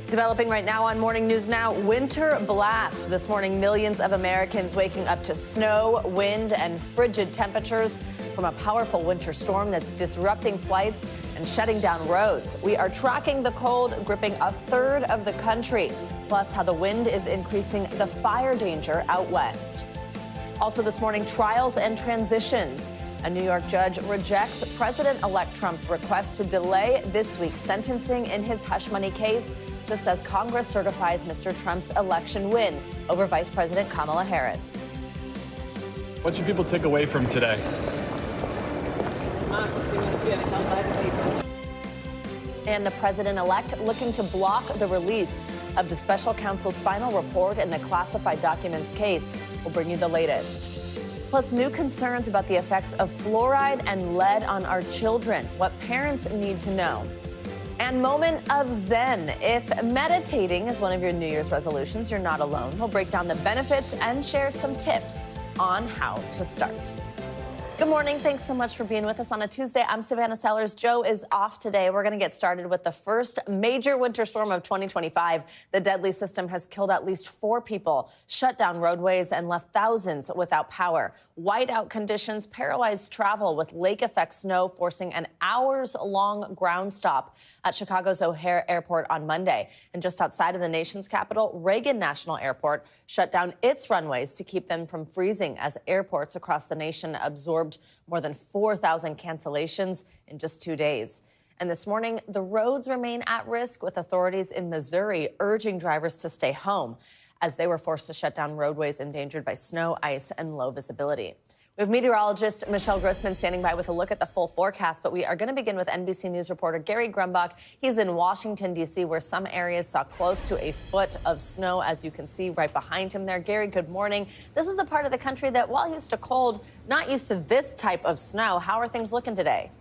Developing right now on Morning News Now, winter blast. This morning, millions of Americans waking up to snow, wind, and frigid temperatures from a powerful winter storm that's disrupting flights and shutting down roads. We are tracking the cold gripping a third of the country, plus how the wind is increasing the fire danger out west. Also this morning, trials and transitions. A New York judge rejects President-elect Trump's request to delay this week's sentencing in his hush money case, just as Congress certifies Mr. Trump's election win over Vice President Kamala Harris. What should people take away from today? And the president-elect looking to block the release of the special counsel's final report in the classified documents case. We'll bring you the latest. Plus, new concerns about the effects of fluoride and lead on our children, what parents need to know. And moment of zen. If meditating is one of your New Year's resolutions, you're not alone. We'll break down the benefits and share some tips on how to start. Good morning. Thanks so much for being with us on a Tuesday. I'm Savannah Sellers. Joe is off today. We're going to get started with the first major winter storm of 2025. The deadly system has killed at least 4 people, shut down roadways, and left thousands without power. Whiteout conditions paralyzed travel with lake-effect snow forcing an hours-long ground stop at Chicago's O'Hare Airport on Monday. And just outside of the nation's capital, Reagan National Airport shut down its runways to keep them from freezing as airports across the nation absorbed more than 4,000 cancellations in just 2 days. And this morning, the roads remain at risk, with authorities in Missouri urging drivers to stay home as they were forced to shut down roadways endangered by snow, ice, and low visibility. We have meteorologist Michelle Grossman standing by with a look at the full forecast, but we are going to begin with NBC News reporter Gary Grumbach. He's in Washington, D.C., where some areas saw close to a foot of snow, as you can see right behind him there. Gary, good morning. This is a part of the country that, while used to cold, not used to this type of snow. How are things looking today?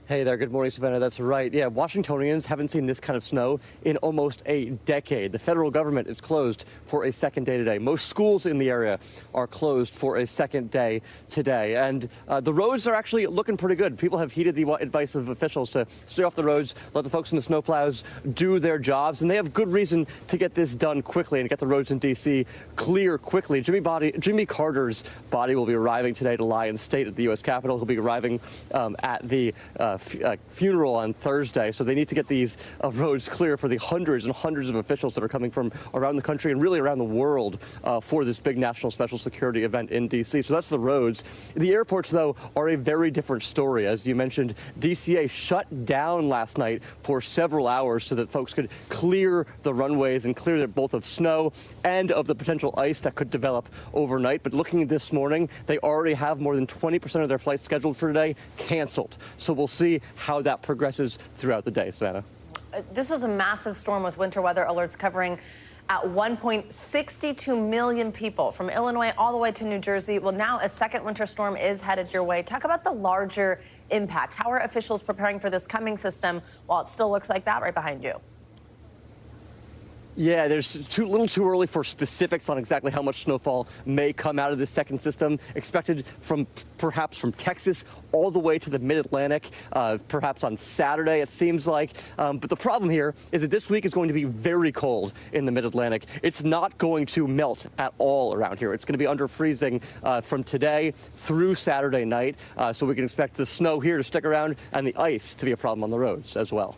Hey there, good morning, Savannah. That's right. Yeah, Washingtonians haven't seen this kind of snow in almost a decade. The federal government is closed for a second day today. Most schools in the area are closed for a second day today. And the roads are actually looking pretty good. People have heeded the advice of officials to stay off the roads, let the folks in the snowplows do their jobs. And they have good reason to get this done quickly and get the roads in D.C. clear quickly. Jimmy Carter's body will be arriving today to lie in state at the U.S. Capitol. He'll be arriving at the funeral on Thursday, so they need to get these roads clear for the hundreds and hundreds of officials that are coming from around the country and really around the world for this big national special security event in D.C. So that's the roads. The airports, though, are a very different story. As you mentioned, DCA shut down last night for several hours so that folks could clear the runways and clear it both of snow and of the potential ice that could develop overnight. But looking this morning, they already have more than 20% of their flights scheduled for today canceled. So we'll see how that progresses throughout the day, Savannah. This was a massive storm with winter weather alerts covering at 1.62 million people from Illinois all the way to New Jersey. Well, now a second winter storm is headed your way. Talk about the larger impact. How are officials preparing for this coming system while it still looks like that right behind you? Yeah, there's a little too early for specifics on exactly how much snowfall may come out of this second system. Expected perhaps from Texas all the way to the mid-Atlantic, perhaps on Saturday, it seems like. But the problem here is that this week is going to be very cold in the mid-Atlantic. It's not going to melt at all around here. It's going to be under freezing from today through Saturday night. So we can expect the snow here to stick around and the ice to be a problem on the roads as well.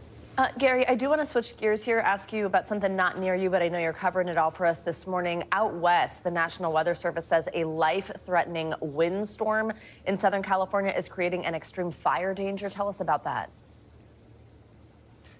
Gary, I do want to switch gears here, ask you about something not near you, but I know you're covering it all for us this morning. Out west, the National Weather Service says a life-threatening windstorm in Southern California is creating an extreme fire danger. Tell us about that.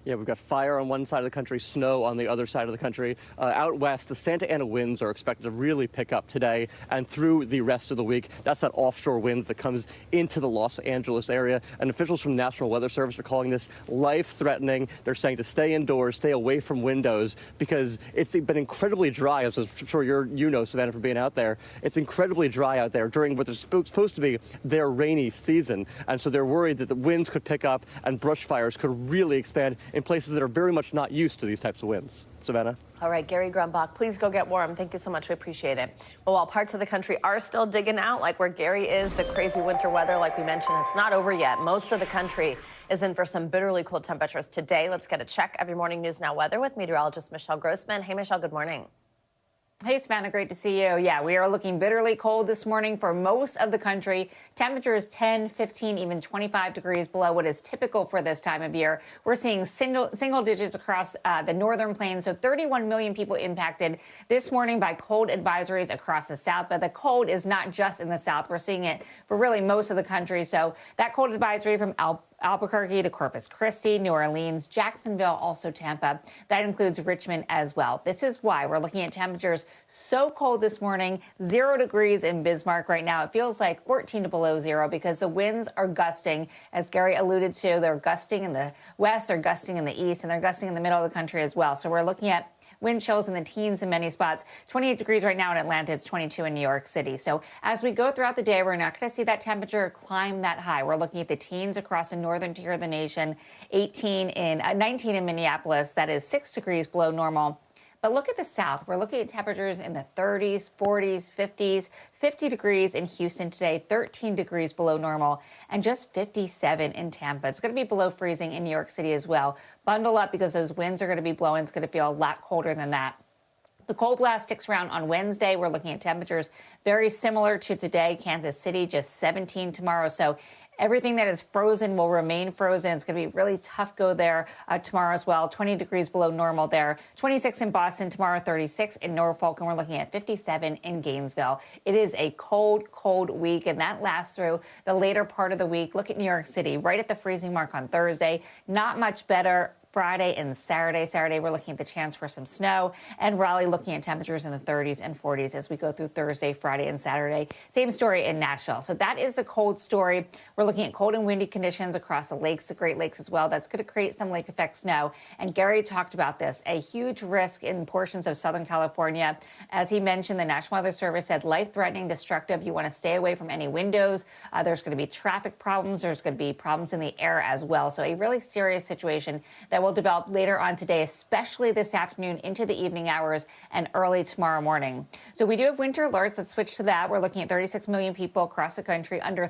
Yeah, we've got fire on one side of the country, snow on the other side of the country. Out west, the Santa Ana winds are expected to really pick up today and through the rest of the week. That's that offshore wind that comes into the Los Angeles area. And officials from the National Weather Service are calling this life-threatening. They're saying to stay indoors, stay away from windows, because it's been incredibly dry, as I'm sure you know, Savannah, for being out there. It's incredibly dry out there during what is supposed to be their rainy season. And so they're worried that the winds could pick up and brush fires could really expand in places that are very much not used to these types of winds. Savannah? All right, Gary Grumbach, please go get warm. Thank you so much. We appreciate it. Well, while parts of the country are still digging out, like where Gary is, the crazy winter weather, like we mentioned, it's not over yet. Most of the country is in for some bitterly cold temperatures today. Let's get a check. Every Morning News Now weather with meteorologist Michelle Grossman. Hey, Michelle, good morning. Hey, Savannah, great to see you. Yeah, we are looking bitterly cold this morning for most of the country. Temperatures 10, 15, even 25 degrees below what is typical for this time of year. We're seeing single digits across the northern plains, so 31 million people impacted this morning by cold advisories across the south. But the cold is not just in the south. We're seeing it for really most of the country. So that cold advisory from Albuquerque to Corpus Christi, New Orleans, Jacksonville, also Tampa. That includes Richmond as well. This is why we're looking at temperatures so cold this morning, 0 degrees in Bismarck right now. It feels like 14 to below zero because the winds are gusting. As Gary alluded to, they're gusting in the west, they're gusting in the east, and they're gusting in the middle of the country as well. So we're looking at wind chills in the teens in many spots. 28 degrees right now in Atlanta. It's 22 in New York City. So as we go throughout the day, we're not going to see that temperature climb that high. We're looking at the teens across the northern tier of the nation, 19 in Minneapolis. That is 6 degrees below normal. But look at the south. We're looking at temperatures in the 30s, 40s, 50s, 50 degrees in Houston today, 13 degrees below normal, and just 57 in Tampa. It's going to be below freezing in New York City as well. Bundle up because those winds are going to be blowing. It's going to feel a lot colder than that. The cold blast sticks around on Wednesday. We're looking at temperatures very similar to today. Kansas City, just 17 tomorrow. So everything that is frozen will remain frozen. It's going to be really tough go there tomorrow as well. 20 degrees below normal there. 26 in Boston tomorrow, 36 in Norfolk, and we're looking at 57 in Gainesville. It is a cold, cold week, and that lasts through the later part of the week. Look at New York City, right at the freezing mark on Thursday. Not much better Friday and Saturday. Saturday, we're looking at the chance for some snow, and Raleigh looking at temperatures in the 30s and 40s as we go through Thursday, Friday, and Saturday. Same story in Nashville. So that is the cold story. We're looking at cold and windy conditions across the lakes, the Great Lakes as well. That's going to create some lake effect snow. And Gary talked about this, a huge risk in portions of Southern California. As he mentioned, the National Weather Service said life-threatening, destructive. You want to stay away from any windows. There's going to be traffic problems. There's going to be problems in the air as well. So a really serious situation that will develop later on today, especially this afternoon into the evening hours and early tomorrow morning. So we do have winter alerts. Let's switch to that. We're looking at 36 million people across the country under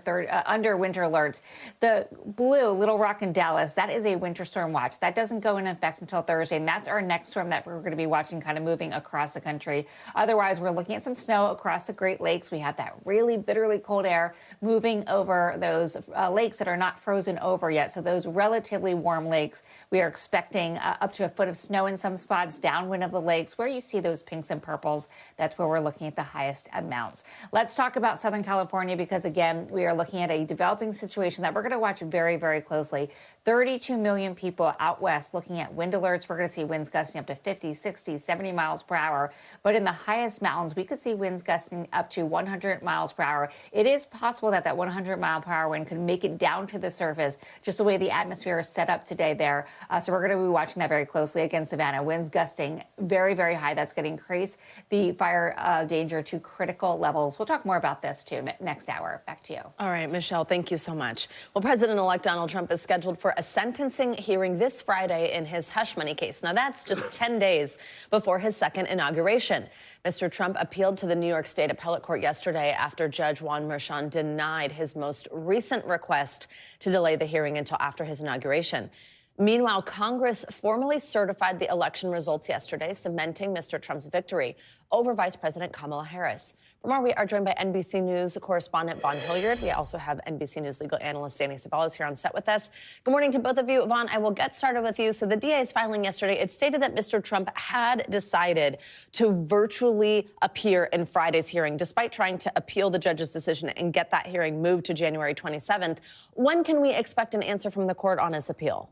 winter alerts. The blue, Little Rock and Dallas, that is a winter storm watch. That doesn't go in effect until Thursday, and that's our next storm that we're going to be watching kind of moving across the country. Otherwise, we're looking at some snow across the Great Lakes. We have that really bitterly cold air moving over those lakes that are not frozen over yet. So those relatively warm lakes, we are expecting up to a foot of snow in some spots downwind of the lakes. Where you see those pinks and purples, that's where we're looking at the highest amounts. Let's talk about Southern California because, again, we are looking at a developing situation that we're going to watch very, very closely. 32 million people out west looking at wind alerts. We're going to see winds gusting up to 50, 60, 70 miles per hour. But in the highest mountains, we could see winds gusting up to 100 miles per hour. It is possible that that 100 mile per hour wind could make it down to the surface, just the way the atmosphere is set up today there. So we're going to be watching that very closely. Again, Savannah, winds gusting very, very high. That's going to increase the fire danger to critical levels. We'll talk more about this, too, next hour. Back to you. All right, Michelle, thank you so much. Well, President-elect Donald Trump is scheduled for a sentencing hearing this Friday in his hush money case. Now, that's just 10 days before his second inauguration. Mr. Trump appealed to the New York State Appellate Court yesterday after Judge Juan Merchan denied his most recent request to delay the hearing until after his inauguration. Meanwhile, Congress formally certified the election results yesterday, cementing Mr. Trump's victory over Vice President Kamala Harris. For more, we are joined by NBC News correspondent Vaughn Hilliard. We also have NBC News legal analyst Danny Ceballos here on set with us. Good morning to both of you. Vaughn, I will get started with you. So the DA's filing yesterday, it stated that Mr. Trump had decided to virtually appear in Friday's hearing, despite trying to appeal the judge's decision and get that hearing moved to January 27th. When can we expect an answer from the court on his appeal?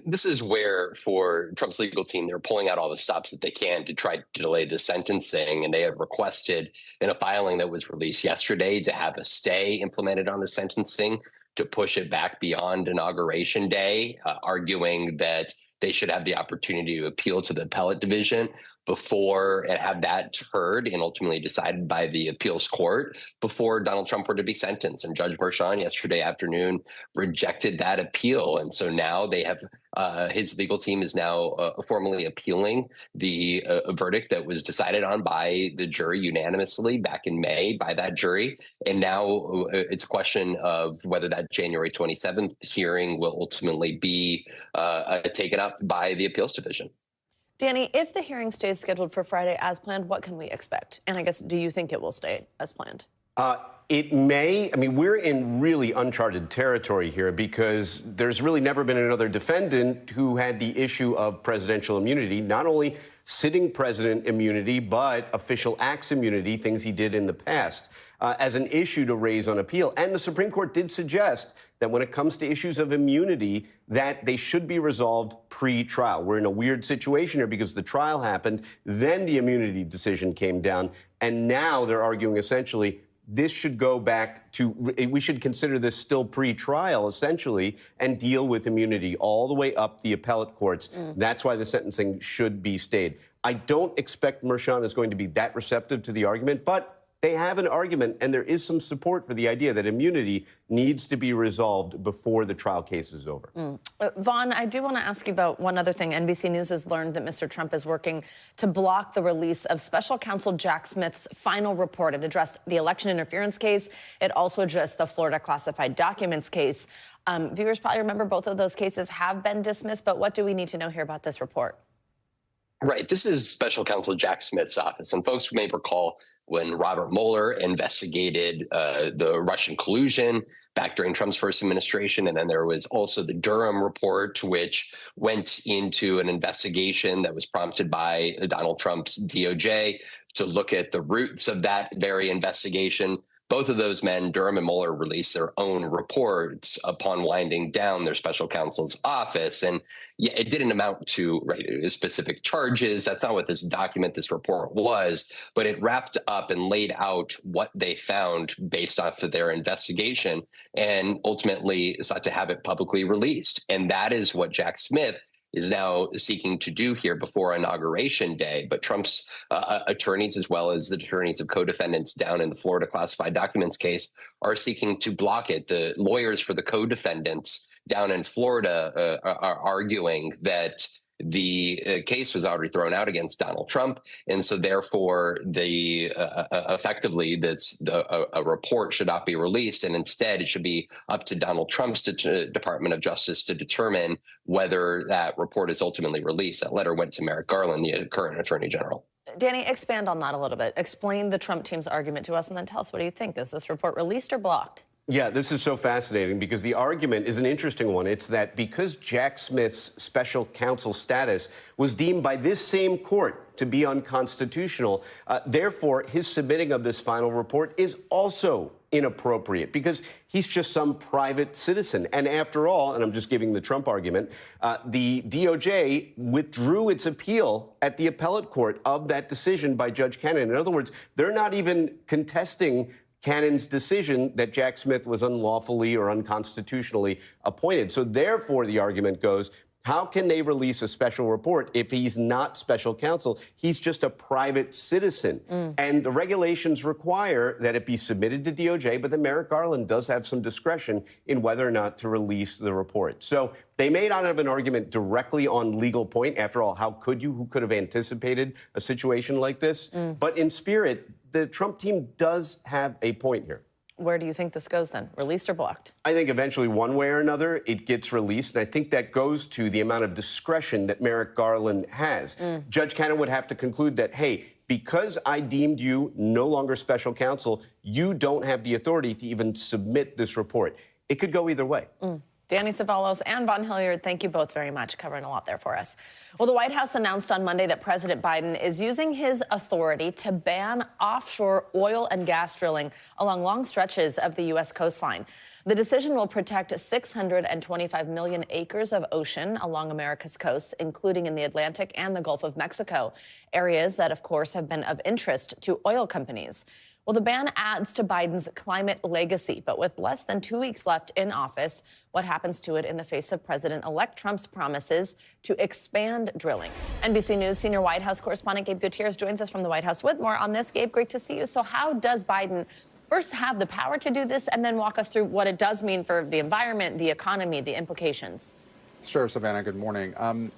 This is where, for Trump's legal team, they're pulling out all the stops that they can to try to delay the sentencing. And they have requested in a filing that was released yesterday to have a stay implemented on the sentencing to push it back beyond Inauguration Day, arguing that they should have the opportunity to appeal to the appellate division before and have that heard and ultimately decided by the appeals court before Donald Trump were to be sentenced. And Judge Merchan yesterday afternoon rejected that appeal. And so now they have his legal team is now formally appealing the verdict that was decided on by the jury unanimously back in May by that jury. And now it's a question of whether that January 27th hearing will ultimately be taken up by the appeals division. Danny, if the hearing stays scheduled for Friday as planned, what can we expect? And I guess, do you think it will stay as planned? It may. I mean, we're in really uncharted territory here because there's really never been another defendant who had the issue of presidential immunity, not only sitting president immunity, but official acts immunity, things he did in the past, as an issue to raise on appeal. And the Supreme Court did suggest that when it comes to issues of immunity, that they should be resolved pre-trial. We're in a weird situation here because the trial happened, then the immunity decision came down, and now they're arguing essentially this should go back to, we should consider this still pre-trial, essentially, and deal with immunity all the way up the appellate courts. That's why the sentencing should be stayed. I don't expect Merchan is going to be that receptive to the argument, but they have an argument, and there is some support for the idea that immunity needs to be resolved before the trial case is over. Vaughn, I do want to ask you about one other thing. NBC News has learned that Mr. Trump is working to block the release of special counsel Jack Smith's final report. It addressed the election interference case. It also addressed the Florida classified documents case. Viewers probably remember both of those cases have been dismissed, but what do we need to know here about this report? Right. This is special counsel Jack Smith's office. And folks may recall when Robert Mueller investigated the Russian collusion back during Trump's first administration. And then there was also the Durham report, which went into an investigation that was prompted by Donald Trump's DOJ to look at the roots of that very investigation. Both of those men, Durham and Mueller, released their own reports upon winding down their special counsel's office. And yeah, it didn't amount to specific charges. That's not what this document, this report was, but it wrapped up and laid out what they found based off of their investigation and ultimately sought to have it publicly released. And that is what Jack Smith is now seeking to do here before Inauguration Day. But Trump's attorneys, as well as the attorneys of co-defendants down in the Florida classified documents case, are seeking to block it. The lawyers for the co-defendants down in Florida are arguing that the case was already thrown out against Donald Trump. And so therefore, effectively, a report should not be released. And instead, it should be up to Donald Trump's Department of Justice to determine whether that report is ultimately released. That letter went to Merrick Garland, the current attorney general. Danny, expand on that a little bit. Explain the Trump team's argument to us and then tell us, what do you think? Is this report released or blocked? Yeah, this is so fascinating because the argument is an interesting one. It's that because Jack Smith's special counsel status was deemed by this same court to be unconstitutional, therefore his submitting of this final report is also inappropriate because he's just some private citizen. And after all, and I'm just giving the Trump argument, the DOJ withdrew its appeal at the appellate court of that decision by Judge Cannon. In other words, they're not even contesting Cannon's decision that Jack Smith was unlawfully or unconstitutionally appointed. So therefore, the argument goes, how can they release a special report if he's not special counsel? He's just a private citizen. And the regulations require that it be submitted to DOJ, but then Merrick Garland does have some discretion in whether or not to release the report. So they may not have an argument directly on legal point. After all, how could you? Who could have anticipated a situation like this? But in spirit, the Trump team does have a point here. Where do you think this goes then? Released or blocked? I think eventually one way or another it gets released. And I think that goes to the amount of discretion that Merrick Garland has. Judge Cannon would have to conclude that, hey, because I deemed you no longer special counsel, you don't have the authority to even submit this report. It could go either way. Danny Cevallos and Vaughn Hilliard, thank you both very much, covering a lot there for us. Well, the White House announced on Monday that President Biden is using his authority to ban offshore oil and gas drilling along long stretches of the U.S. coastline. The decision will protect 625 million acres of ocean along America's coasts, including in the Atlantic and the Gulf of Mexico, areas that, of course, have been of interest to oil companies. Well, the ban adds to Biden's climate legacy, but with less than 2 weeks left in office, what happens to it in the face of President-elect Trump's promises to expand drilling? NBC News senior White House correspondent Gabe Gutierrez joins us from the White House with more on this. Gabe, great to see you. So how does Biden first have the power to do this, and then walk us through what it does mean for the environment, the economy, the implications? Sure, Savannah. Good morning.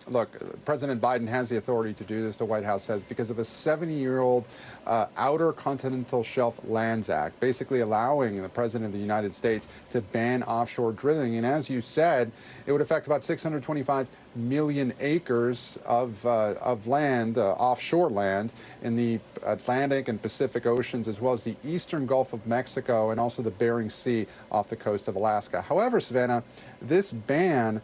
Look, President Biden has the authority to do this, the White House says, because of a 70-year-old Outer Continental Shelf Lands Act, basically allowing the President of the United States to ban offshore drilling. And as you said, it would affect about 625 million acres of land, offshore land, in the Atlantic and Pacific Oceans, as well as the eastern Gulf of Mexico and also the Bering Sea off the coast of Alaska. However, Savannah, this ban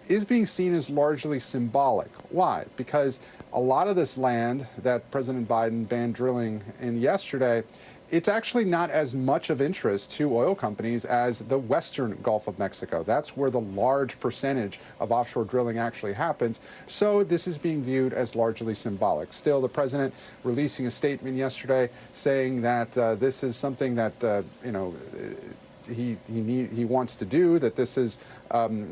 is being seen as largely symbolic. Why? Because a lot of this land that President Biden banned drilling in yesterday, it's actually not as much of interest to oil companies as the western Gulf of Mexico. That's where the large percentage of offshore drilling actually happens. So this is being viewed as largely symbolic. Still, the president releasing a statement yesterday saying that this is something that, he wants to do, that this is,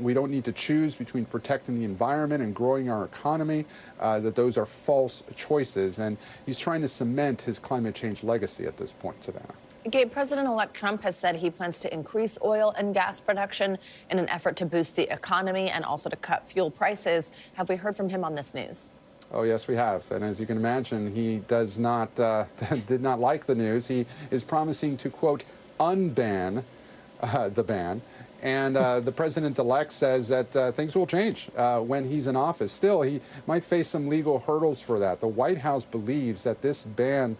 we don't need to choose between protecting the environment and growing our economy, that those are false choices. And he's trying to cement his climate change legacy at this point, Savannah. Gabe, President-elect Trump has said he plans to increase oil and gas production in an effort to boost the economy and also to cut fuel prices. Have we heard from him on this news? Oh, yes, we have. And as you can imagine, he does not, did not like the news. He is promising to, quote, unban the ban. And the president-elect says that things will change when he's in office. Still, he might face some legal hurdles for that. The White House believes that this ban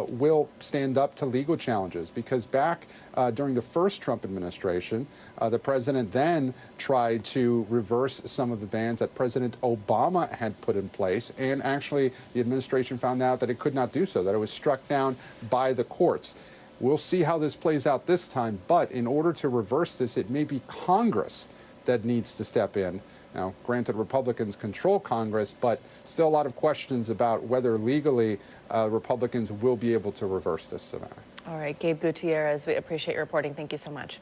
will stand up to legal challenges because back during the first Trump administration, the president then tried to reverse some of the bans that President Obama had put in place. And actually, the administration found out that it could not do so, that it was struck down by the courts. We'll see how this plays out this time, but in order to reverse this, it may be Congress that needs to step in. Now, granted, Republicans control Congress, but still a lot of questions about whether legally Republicans will be able to reverse this, Savannah. All right, Gabe Gutierrez, we appreciate your reporting. Thank you so much.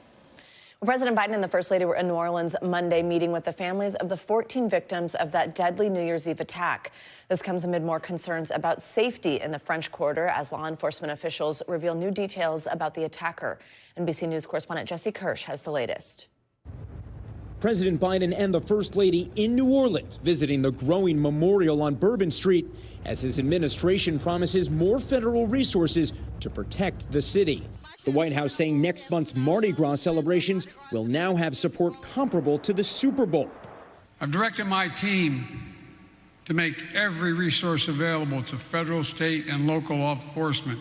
Well, President Biden and the First Lady were in New Orleans Monday meeting with the families of the 14 victims of that deadly New Year's Eve attack. This comes amid more concerns about safety in the French Quarter as law enforcement officials reveal new details about the attacker. NBC News correspondent Jesse Kirsch has the latest. President Biden and the First Lady in New Orleans visiting the growing memorial on Bourbon Street as his administration promises more federal resources to protect the city. The White House saying next month's Mardi Gras celebrations will now have support comparable to the Super Bowl. I've directed my team to make every resource available to federal, state, and local law enforcement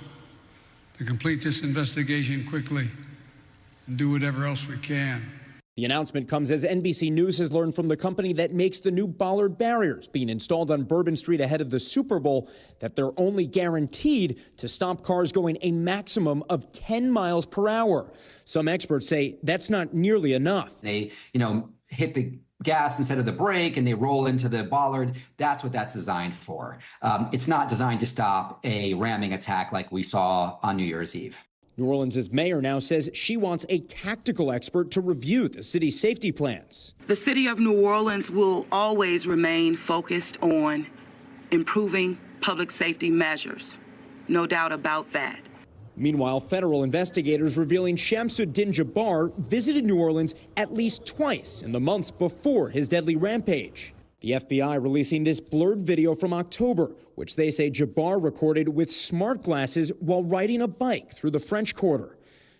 to complete this investigation quickly and do whatever else we can. The announcement comes as NBC News has learned from the company that makes the new bollard barriers being installed on Bourbon Street ahead of the Super Bowl that they're only guaranteed to stop cars going a maximum of 10 miles per hour. Some experts say that's not nearly enough. They, hit the gas instead of the brake and they roll into the bollard. That's what that's designed for. It's not designed to stop a ramming attack like we saw on New Year's Eve. New Orleans' mayor now says she wants a tactical expert to review the city's safety plans. The city of New Orleans will always remain focused on improving public safety measures. No doubt about that. Meanwhile, federal investigators revealing Shamsuddin Jabbar visited New Orleans at least twice in the months before his deadly rampage. The FBI releasing this blurred video from October, which they say Jabbar recorded with smart glasses while riding a bike through the French Quarter.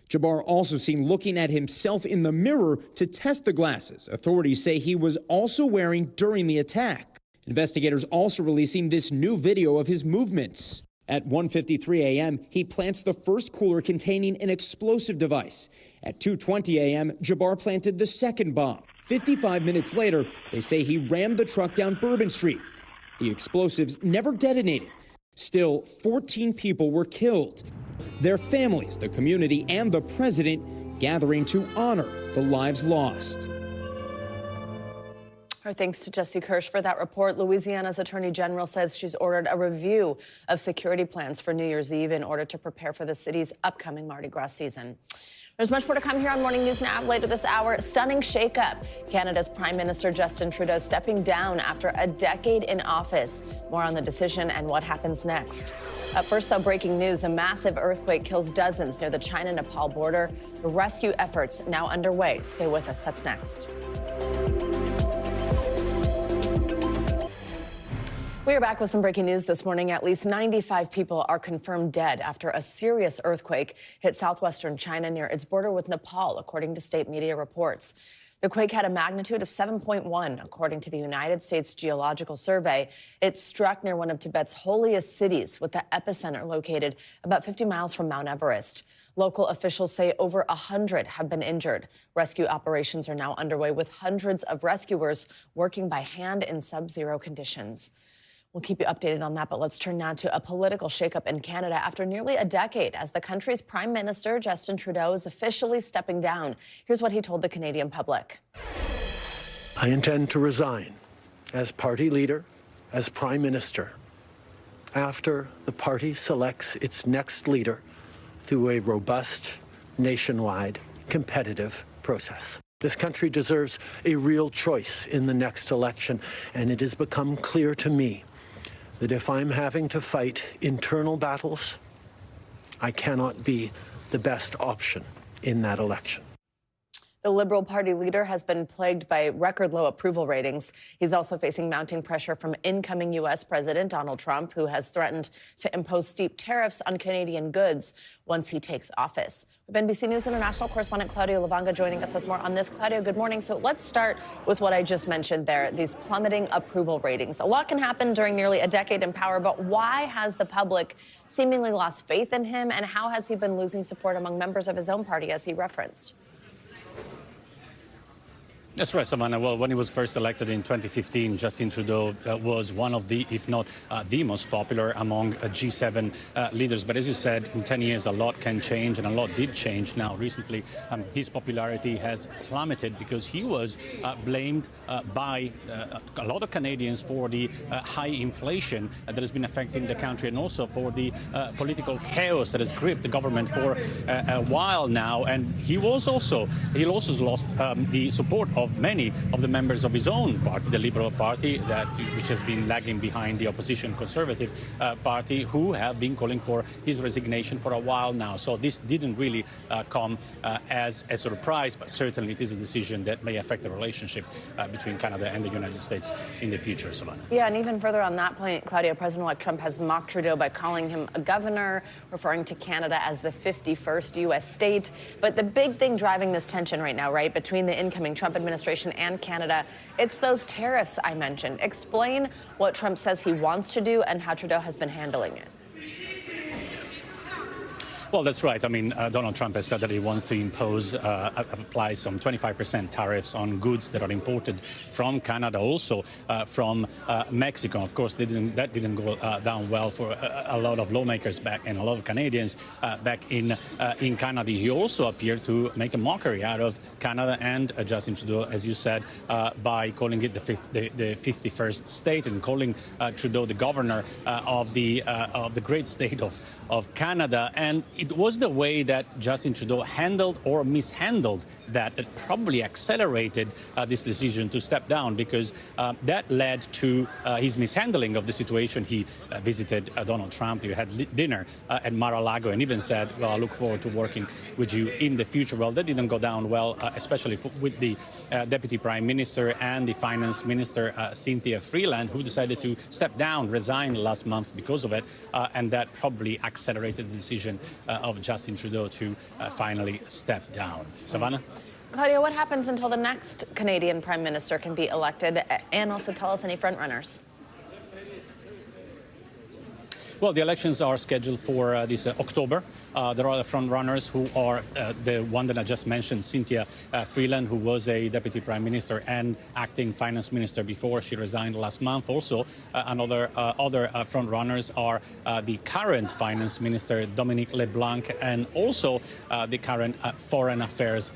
Jabbar also seen looking at himself in the mirror to test the glasses authorities say he was also wearing during the attack. Investigators also releasing this new video of his movements. At 1:53 a.m., he plants the first cooler containing an explosive device. At 2:20 a.m., Jabbar planted the second bomb. 55 minutes later, they say he rammed the truck down Bourbon Street. The explosives never detonated. Still, 14 people were killed. Their families, the community, and the president gathering to honor the lives lost. Our thanks to Jesse Kirsch for that report. Louisiana's Attorney General says she's ordered a review of security plans for New Year's Eve in order to prepare for the city's upcoming Mardi Gras season. There's much more to come here on Morning News Now. Later this hour, stunning shakeup. Canada's Prime Minister Justin Trudeau stepping down after a decade in office. More on the decision and what happens next. Up first, though, breaking news. A massive earthquake kills dozens near the China-Nepal border. The rescue efforts now underway. Stay with us. That's next. We are back with some breaking news this morning. At least 95 people are confirmed dead after a serious earthquake hit southwestern China near its border with Nepal, according to state media reports. The quake had a magnitude of 7.1, according to the United States Geological Survey. It struck near one of Tibet's holiest cities, with the epicenter located about 50 miles from Mount Everest. Local officials say over 100 have been injured. Rescue operations are now underway with hundreds of rescuers working by hand in sub-zero conditions. We'll keep you updated on that, but let's turn now to a political shakeup in Canada after nearly a decade as the country's Prime Minister, Justin Trudeau, is officially stepping down. Here's what he told the Canadian public. I intend to resign as party leader, as Prime Minister, after the party selects its next leader through a robust, nationwide, competitive process. This country deserves a real choice in the next election, and it has become clear to me that if I'm having to fight internal battles, I cannot be the best option in that election. The Liberal Party leader has been plagued by record-low approval ratings. He's also facing mounting pressure from incoming U.S. President Donald Trump, who has threatened to impose steep tariffs on Canadian goods once he takes office. We have NBC News International correspondent Claudio Levanga joining us with more on this. Claudio, good morning. So let's start with what I just mentioned there, these plummeting approval ratings. A lot can happen during nearly a decade in power, but why has the public seemingly lost faith in him, and how has he been losing support among members of his own party, as he referenced? That's right, Savannah. Well, when he was first elected in 2015, Justin Trudeau was one of the, if not the most popular among G7 leaders. But as you said, in 10 years, a lot can change, and a lot did change. Now, recently, his popularity has plummeted because he was blamed by a lot of Canadians for the high inflation that has been affecting the country, and also for the political chaos that has gripped the government for a while now. And he also lost the support of many of the members of his own party, the Liberal Party, which has been lagging behind the opposition Conservative Party, who have been calling for his resignation for a while now. So this didn't really come as a surprise, but certainly it is a decision that may affect the relationship between Canada and the United States in the future, Savannah. Yeah, and even further on that point, Claudia, President-elect Trump has mocked Trudeau by calling him a governor, referring to Canada as the 51st U.S. state. But the big thing driving this tension right now, right, between the incoming Trump administration and Canada, it's those tariffs I mentioned. Explain what Trump says he wants to do and how Trudeau has been handling it. Well, that's right. I mean, Donald Trump has said that he wants to apply some 25% tariffs on goods that are imported from Canada, also from Mexico. Of course, that didn't go down well for a lot of lawmakers and a lot of Canadians back in Canada. He also appeared to make a mockery out of Canada and Justin Trudeau, as you said, by calling it the 51st state, and calling Trudeau the governor of the great state of Canada. And it was the way that Justin Trudeau handled or mishandled that probably accelerated this decision to step down, because that led to his mishandling of the situation. He visited Donald Trump. He had dinner at Mar-a-Lago and even said, well, I look forward to working with you in the future. Well, that didn't go down well, especially with the Deputy Prime Minister and the Finance Minister, Cynthia Freeland, who decided to step down, resign last month because of it. And that probably accelerated the decision of Justin Trudeau to finally step down. Savannah? Claudia, what happens until the next Canadian Prime Minister can be elected? And also tell us any frontrunners. Well, the elections are scheduled for this October. There are the front runners who are the one that I just mentioned, Cynthia Freeland, who was a deputy prime minister and acting finance minister before she resigned last month. Also, other front runners are the current finance minister, Dominique LeBlanc, and also the current foreign affairs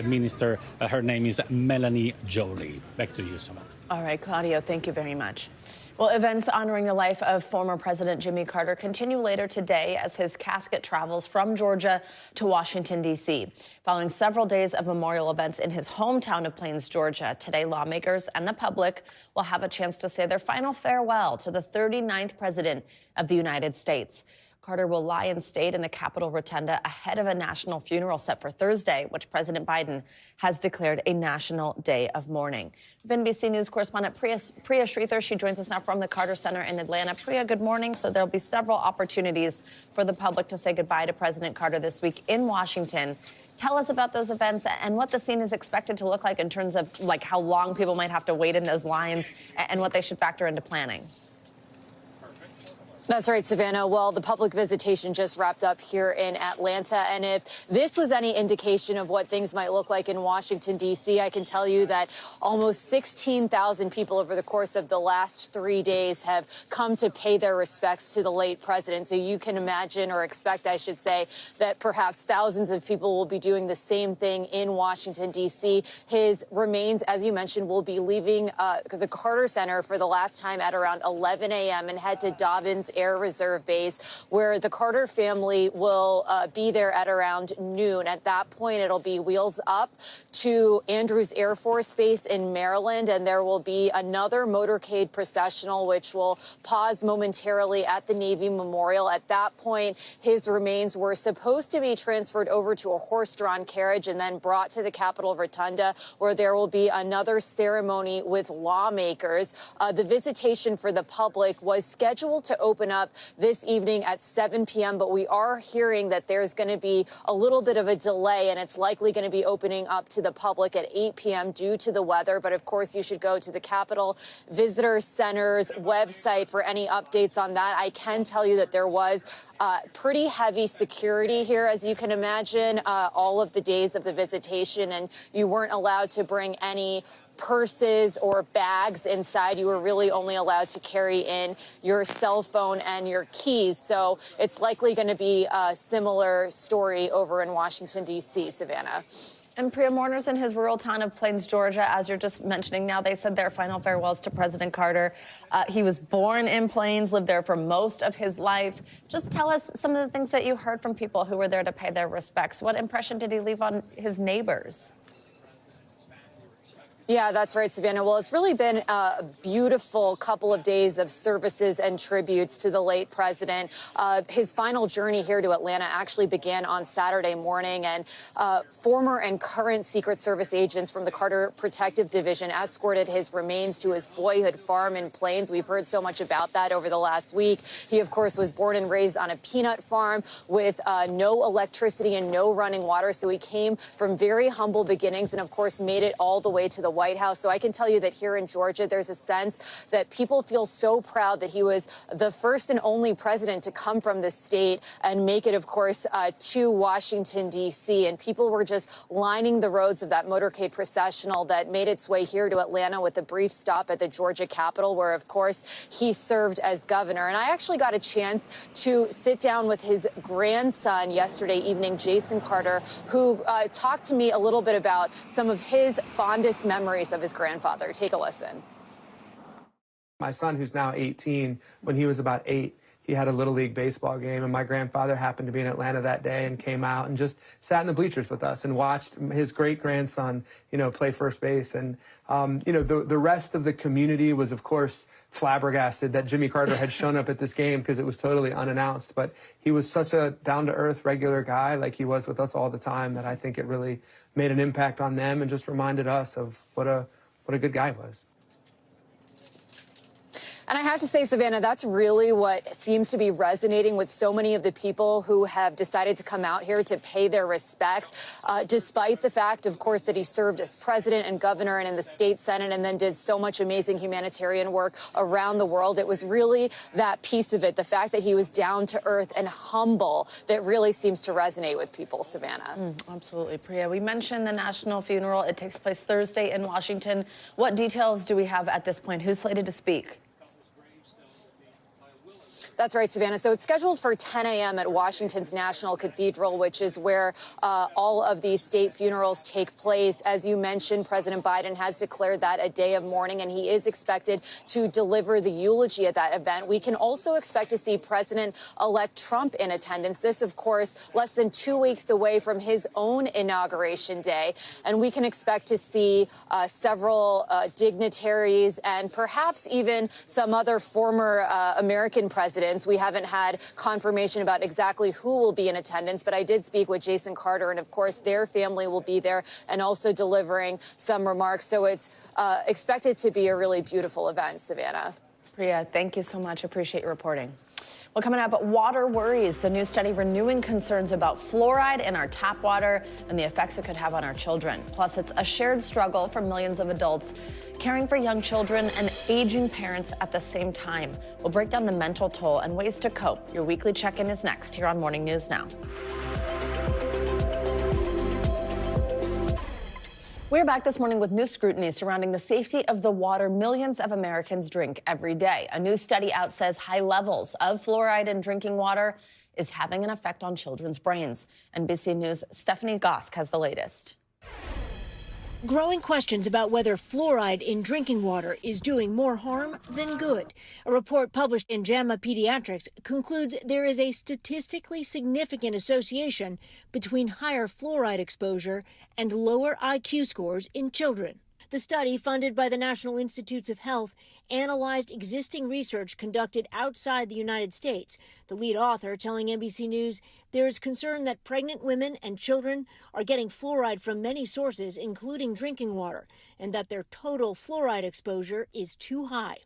minister. Her name is Melanie Joly. Back to you, Savannah. All right, Claudio, thank you very much. Well, events honoring the life of former President Jimmy Carter continue later today as his casket travels from Georgia to Washington, D.C. Following several days of memorial events in his hometown of Plains, Georgia, today lawmakers and the public will have a chance to say their final farewell to the 39th president of the United States. Carter will lie in state in the Capitol Rotunda ahead of a national funeral set for Thursday, which President Biden has declared a national day of mourning. NBC News correspondent Priya Sridhar, she joins us now from the Carter Center in Atlanta. Priya, good morning. So there'll be several opportunities for the public to say goodbye to President Carter this week in Washington. Tell us about those events and what the scene is expected to look like in terms of like how long people might have to wait in those lines and what they should factor into planning. That's right, Savannah. Well, the public visitation just wrapped up here in Atlanta. And if this was any indication of what things might look like in Washington, D.C., I can tell you that almost 16,000 people over the course of the last 3 days have come to pay their respects to the late president. So you can imagine, or expect, I should say, that perhaps thousands of people will be doing the same thing in Washington, D.C. His remains, as you mentioned, will be leaving the Carter Center for the last time at around 11 a.m. and head to Dobbins Air Reserve Base, where the Carter family will be there at around noon. At that point, it'll be wheels up to Andrews Air Force Base in Maryland, and there will be another motorcade processional, which will pause momentarily at the Navy Memorial. At that point, his remains were supposed to be transferred over to a horse-drawn carriage and then brought to the Capitol Rotunda, where there will be another ceremony with lawmakers. The visitation for the public was scheduled to open up this evening at 7 p.m., but we are hearing that there's going to be a little bit of a delay, and it's likely going to be opening up to the public at 8 p.m. due to the weather. But of course, you should go to the Capitol Visitor Center's website for any updates on that. I can tell you that there was pretty heavy security here, as you can imagine, all of the days of the visitation, and you weren't allowed to bring any purses or bags inside. You were really only allowed to carry in your cell phone and your keys. So it's likely going to be a similar story over in Washington, D.C., Savannah. And Priya, mourners in his rural town of Plains, Georgia, as you're just mentioning now, they said their final farewells to President Carter. He was born in Plains, lived there for most of his life. Just tell us some of the things that you heard from people who were there to pay their respects. What impression did he leave on his neighbors? Yeah, that's right, Savannah. Well, it's really been a beautiful couple of days of services and tributes to the late president. His final journey here to Atlanta actually began on Saturday morning, and former and current Secret Service agents from the Carter Protective Division escorted his remains to his boyhood farm in Plains. We've heard so much about that over the last week. He, of course, was born and raised on a peanut farm with no electricity and no running water. So he came from very humble beginnings and, of course, made it all the way to the White House. So I can tell you that here in Georgia, there's a sense that people feel so proud that he was the first and only president to come from the state and make it, of course, to Washington, D.C. And people were just lining the roads of that motorcade processional that made its way here to Atlanta with a brief stop at the Georgia Capitol, where, of course, he served as governor. And I actually got a chance to sit down with his grandson yesterday evening, Jason Carter, who talked to me a little bit about some of his fondest memories of his grandfather. Take a listen. My son, who's now 18, when he was about 8, he had a Little League baseball game, and my grandfather happened to be in Atlanta that day and came out and just sat in the bleachers with us and watched his great-grandson, play first base. And, the rest of the community was, of course, flabbergasted that Jimmy Carter had shown up at this game because it was totally unannounced. But he was such a down-to-earth, regular guy, like he was with us all the time, that I think it really made an impact on them and just reminded us of what a good guy he was. And I have to say, Savannah, that's really what seems to be resonating with so many of the people who have decided to come out here to pay their respects, despite the fact, of course, that he served as president and governor and in the state senate and then did so much amazing humanitarian work around the world. It was really that piece of it, the fact that he was down to earth and humble, that really seems to resonate with people, Savannah. Absolutely, Priya. We mentioned the national funeral. It takes place Thursday in Washington. What details do we have at this point? Who's slated to speak? That's right, Savannah. So it's scheduled for 10 a.m. at Washington's National Cathedral, which is where all of these state funerals take place. As you mentioned, President Biden has declared that a day of mourning, and he is expected to deliver the eulogy at that event. We can also expect to see President-elect Trump in attendance. This, of course, less than 2 weeks away from his own inauguration day. And we can expect to see several dignitaries and perhaps even some other former American presidents. We haven't had confirmation about exactly who will be in attendance, but I did speak with Jason Carter, and of course their family will be there and also delivering some remarks. So it's expected to be a really beautiful event, Savannah. Priya, thank you so much. Appreciate your reporting. Well, coming up, water worries. The new study renewing concerns about fluoride in our tap water and the effects it could have on our children. Plus, it's a shared struggle for millions of adults caring for young children and aging parents at the same time. We'll break down the mental toll and ways to cope. Your weekly check-in is next here on Morning News Now. We're back this morning with new scrutiny surrounding the safety of the water millions of Americans drink every day. A new study out says high levels of fluoride in drinking water is having an effect on children's brains. NBC News' Stephanie Gosk has the latest. Growing questions about whether fluoride in drinking water is doing more harm than good. A report published in JAMA Pediatrics concludes there is a statistically significant association between higher fluoride exposure and lower IQ scores in children. The study, funded by the National Institutes of Health, analyzed existing research conducted outside the United States. The lead author telling NBC News there is concern that pregnant women and children are getting fluoride from many sources, including drinking water, and that their total fluoride exposure is too high.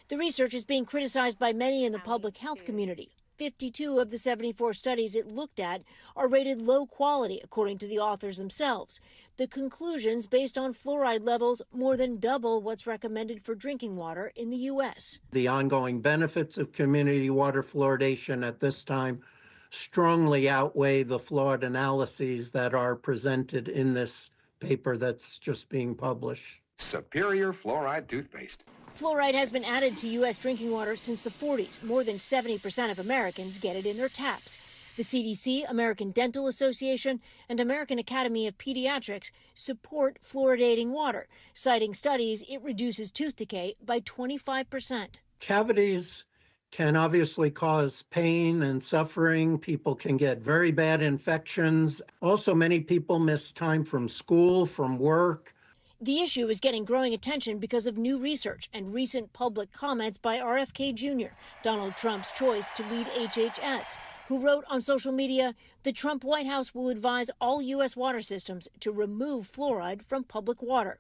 The research is being criticized by many in the public health community. 52 of the 74 studies it looked at are rated low quality, according to the authors themselves. The conclusions based on fluoride levels more than double what's recommended for drinking water in the U.S. The ongoing benefits of community water fluoridation at this time strongly outweigh the flawed analyses that are presented in this paper that's just being published. Superior fluoride toothpaste. Fluoride has been added to U.S. drinking water since the 40s. More than 70% of Americans get it in their taps. The CDC, American Dental Association, and American Academy of Pediatrics support fluoridating water, citing studies it reduces tooth decay by 25%. Cavities can obviously cause pain and suffering. People can get very bad infections. Also, many people miss time from school, from work. The issue is getting growing attention because of new research and recent public comments by RFK Jr., Donald Trump's choice to lead HHS, who wrote on social media, the Trump White House will advise all U.S. water systems to remove fluoride from public water.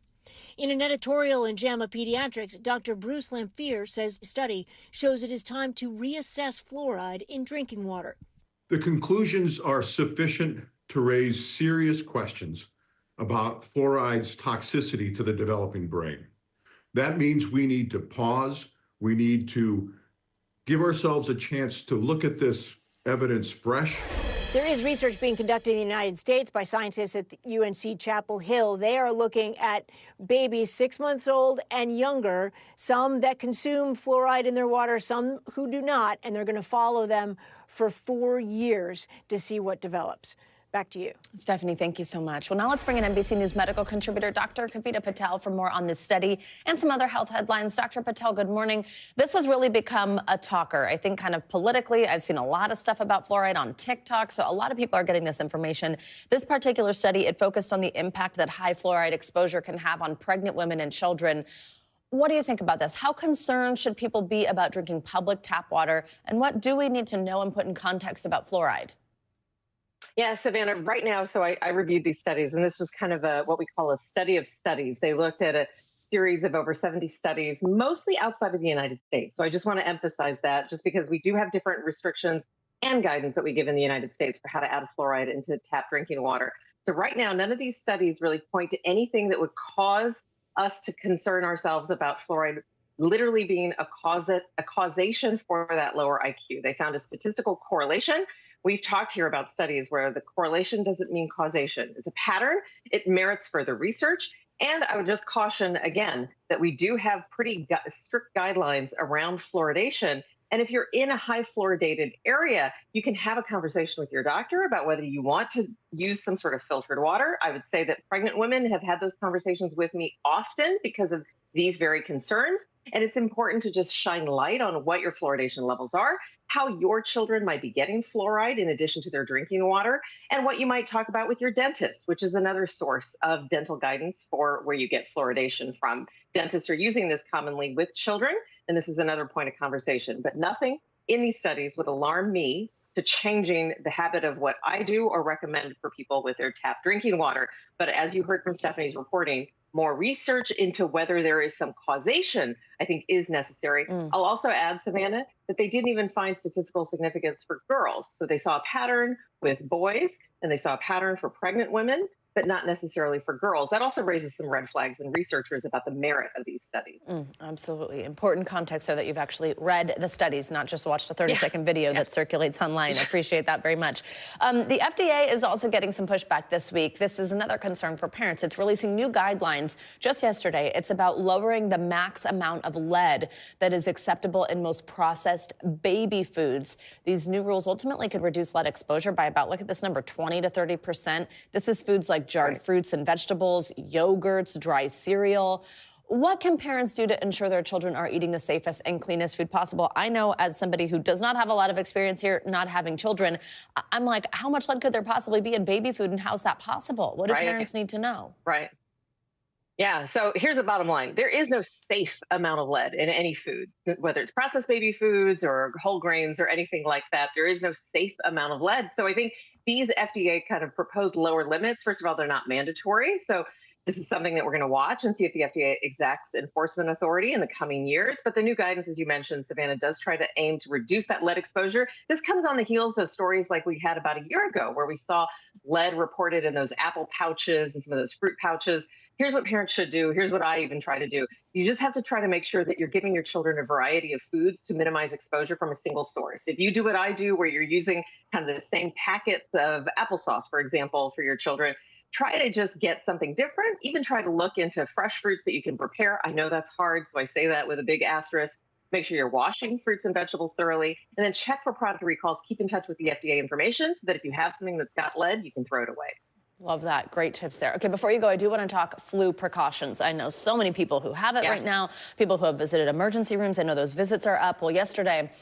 In an editorial in JAMA Pediatrics, Dr. Bruce Lamphere says the study shows it is time to reassess fluoride in drinking water. The conclusions are sufficient to raise serious questions about fluoride's toxicity to the developing brain. That means we need to pause. We need to give ourselves a chance to look at this evidence fresh. There is research being conducted in the United States by scientists at the UNC Chapel Hill. They are looking at babies 6 months old and younger, some that consume fluoride in their water, some who do not, and they're going to follow them for 4 years to see what develops. Back to you. Stephanie, thank you so much. Well, now let's bring in NBC News medical contributor Dr. Kavita Patel for more on this study and some other health headlines. Dr. Patel, good morning. This has really become a talker. I think kind of politically, I've seen a lot of stuff about fluoride on TikTok, so a lot of people are getting this information. This particular study, it focused on the impact that high fluoride exposure can have on pregnant women and children. What do you think about this? How concerned should people be about drinking public tap water? And what do we need to know and put in context about fluoride? Yeah, Savannah, right now, so I reviewed these studies, and this was kind of what we call a study of studies. They looked at series of over 70 studies, mostly outside of the United States. So I just want to emphasize that, just because we do have different restrictions and guidance that we give in the United States for how to add fluoride into tap drinking water. So right now, none of these studies really point to anything that would cause us to concern ourselves about fluoride literally being a causation for that lower IQ. They found a statistical correlation. We've talked here about studies where the correlation doesn't mean causation. It's a pattern. It merits further research. And I would just caution again that we do have pretty strict guidelines around fluoridation. And if you're in a high fluoridated area, you can have a conversation with your doctor about whether you want to use some sort of filtered water. I would say that pregnant women have had those conversations with me often because of these very concerns. And it's important to just shine light on what your fluoridation levels are, how your children might be getting fluoride in addition to their drinking water, and what you might talk about with your dentist, which is another source of dental guidance for where you get fluoridation from. Dentists are using this commonly with children, and this is another point of conversation. But nothing in these studies would alarm me to changing the habit of what I do or recommend for people with their tap drinking water. But as you heard from Stephanie's reporting, more research into whether there is some causation, I think, is necessary. I'll also add, Savannah, that they didn't even find statistical significance for girls. So they saw a pattern with boys, and they saw a pattern for pregnant women, but not necessarily for girls. That also raises some red flags in researchers about the merit of these studies. Absolutely. Important context so that you've actually read the studies, not just watched a 30-second video that circulates online. I appreciate that very much. The FDA is also getting some pushback this week. This is another concern for parents. It's releasing new guidelines just yesterday. It's about lowering the max amount of lead that is acceptable in most processed baby foods. These new rules ultimately could reduce lead exposure by about, look at this number, 20 to 30%. This is foods like jarred fruits and vegetables, yogurts, dry cereal. What can parents do to ensure their children are eating the safest and cleanest food possible? I know, as somebody who does not have a lot of experience here, not having children, I'm like, how much lead could there possibly be in baby food, and how's that possible? What do parents need to know? Yeah, so here's the bottom line. There is no safe amount of lead in any food, whether it's processed baby foods or whole grains or anything like that. There is no safe amount of lead. So I think these FDA kind of proposed lower limits. First of all, they're not mandatory. So this is something that we're going to watch and see if the FDA exacts enforcement authority in the coming years. But the new guidance, as you mentioned, Savannah, does try to aim to reduce that lead exposure. This comes on the heels of stories like we had about a year ago, where we saw lead reported in those apple pouches and some of those fruit pouches. Here's what parents should do. Here's what I even try to do. You just have to try to make sure that you're giving your children a variety of foods to minimize exposure from a single source. If you do what I do, where you're using kind of the same packets of applesauce, for example, for your children, try to just get something different. Even try to look into fresh fruits that you can prepare. I know that's hard, so I say that with a big asterisk. Make sure you're washing fruits and vegetables thoroughly, and then check for product recalls. Keep in touch with the FDA information so that if you have something that's got lead, you can throw it away. Love that. Great tips there. Okay, before you go, I do want to talk flu precautions. I know so many people who have it right now, people who have visited emergency rooms. I know those visits are up. Well, yesterday,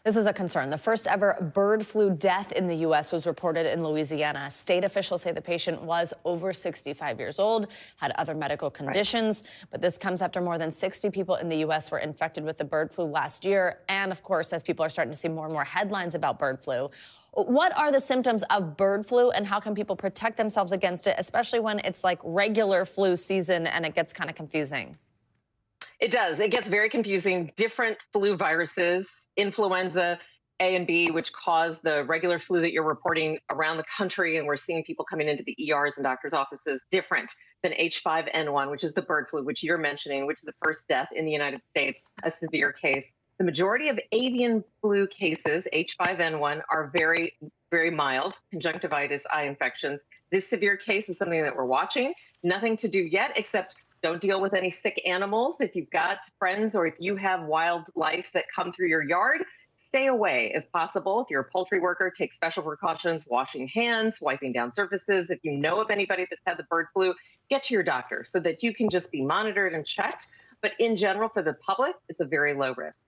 this is a concern. The first ever bird flu death in the U.S. was reported in Louisiana. State officials say the patient was over 65 years old, had other medical conditions, but this comes after more than 60 people in the U.S. were infected with the bird flu last year. And of course, as people are starting to see more and more headlines about bird flu, what are the symptoms of bird flu and how can people protect themselves against it, especially when it's like regular flu season and it gets kind of confusing? It does. It gets very confusing. Different flu viruses, influenza A and B, which cause the regular flu that you're reporting around the country, and we're seeing people coming into the ERs and doctors' offices, different than H5N1, which is the bird flu, which you're mentioning, which is the first death in the United States, a severe case. The majority of avian flu cases, H5N1, are very, very mild conjunctivitis eye infections. This severe case is something that we're watching. Nothing to do yet except don't deal with any sick animals. If you've got friends or if you have wildlife that come through your yard, stay away if possible. If you're a poultry worker, take special precautions, washing hands, wiping down surfaces. If you know of anybody that's had the bird flu, get to your doctor so that you can just be monitored and checked. But in general, for the public, it's a very low risk.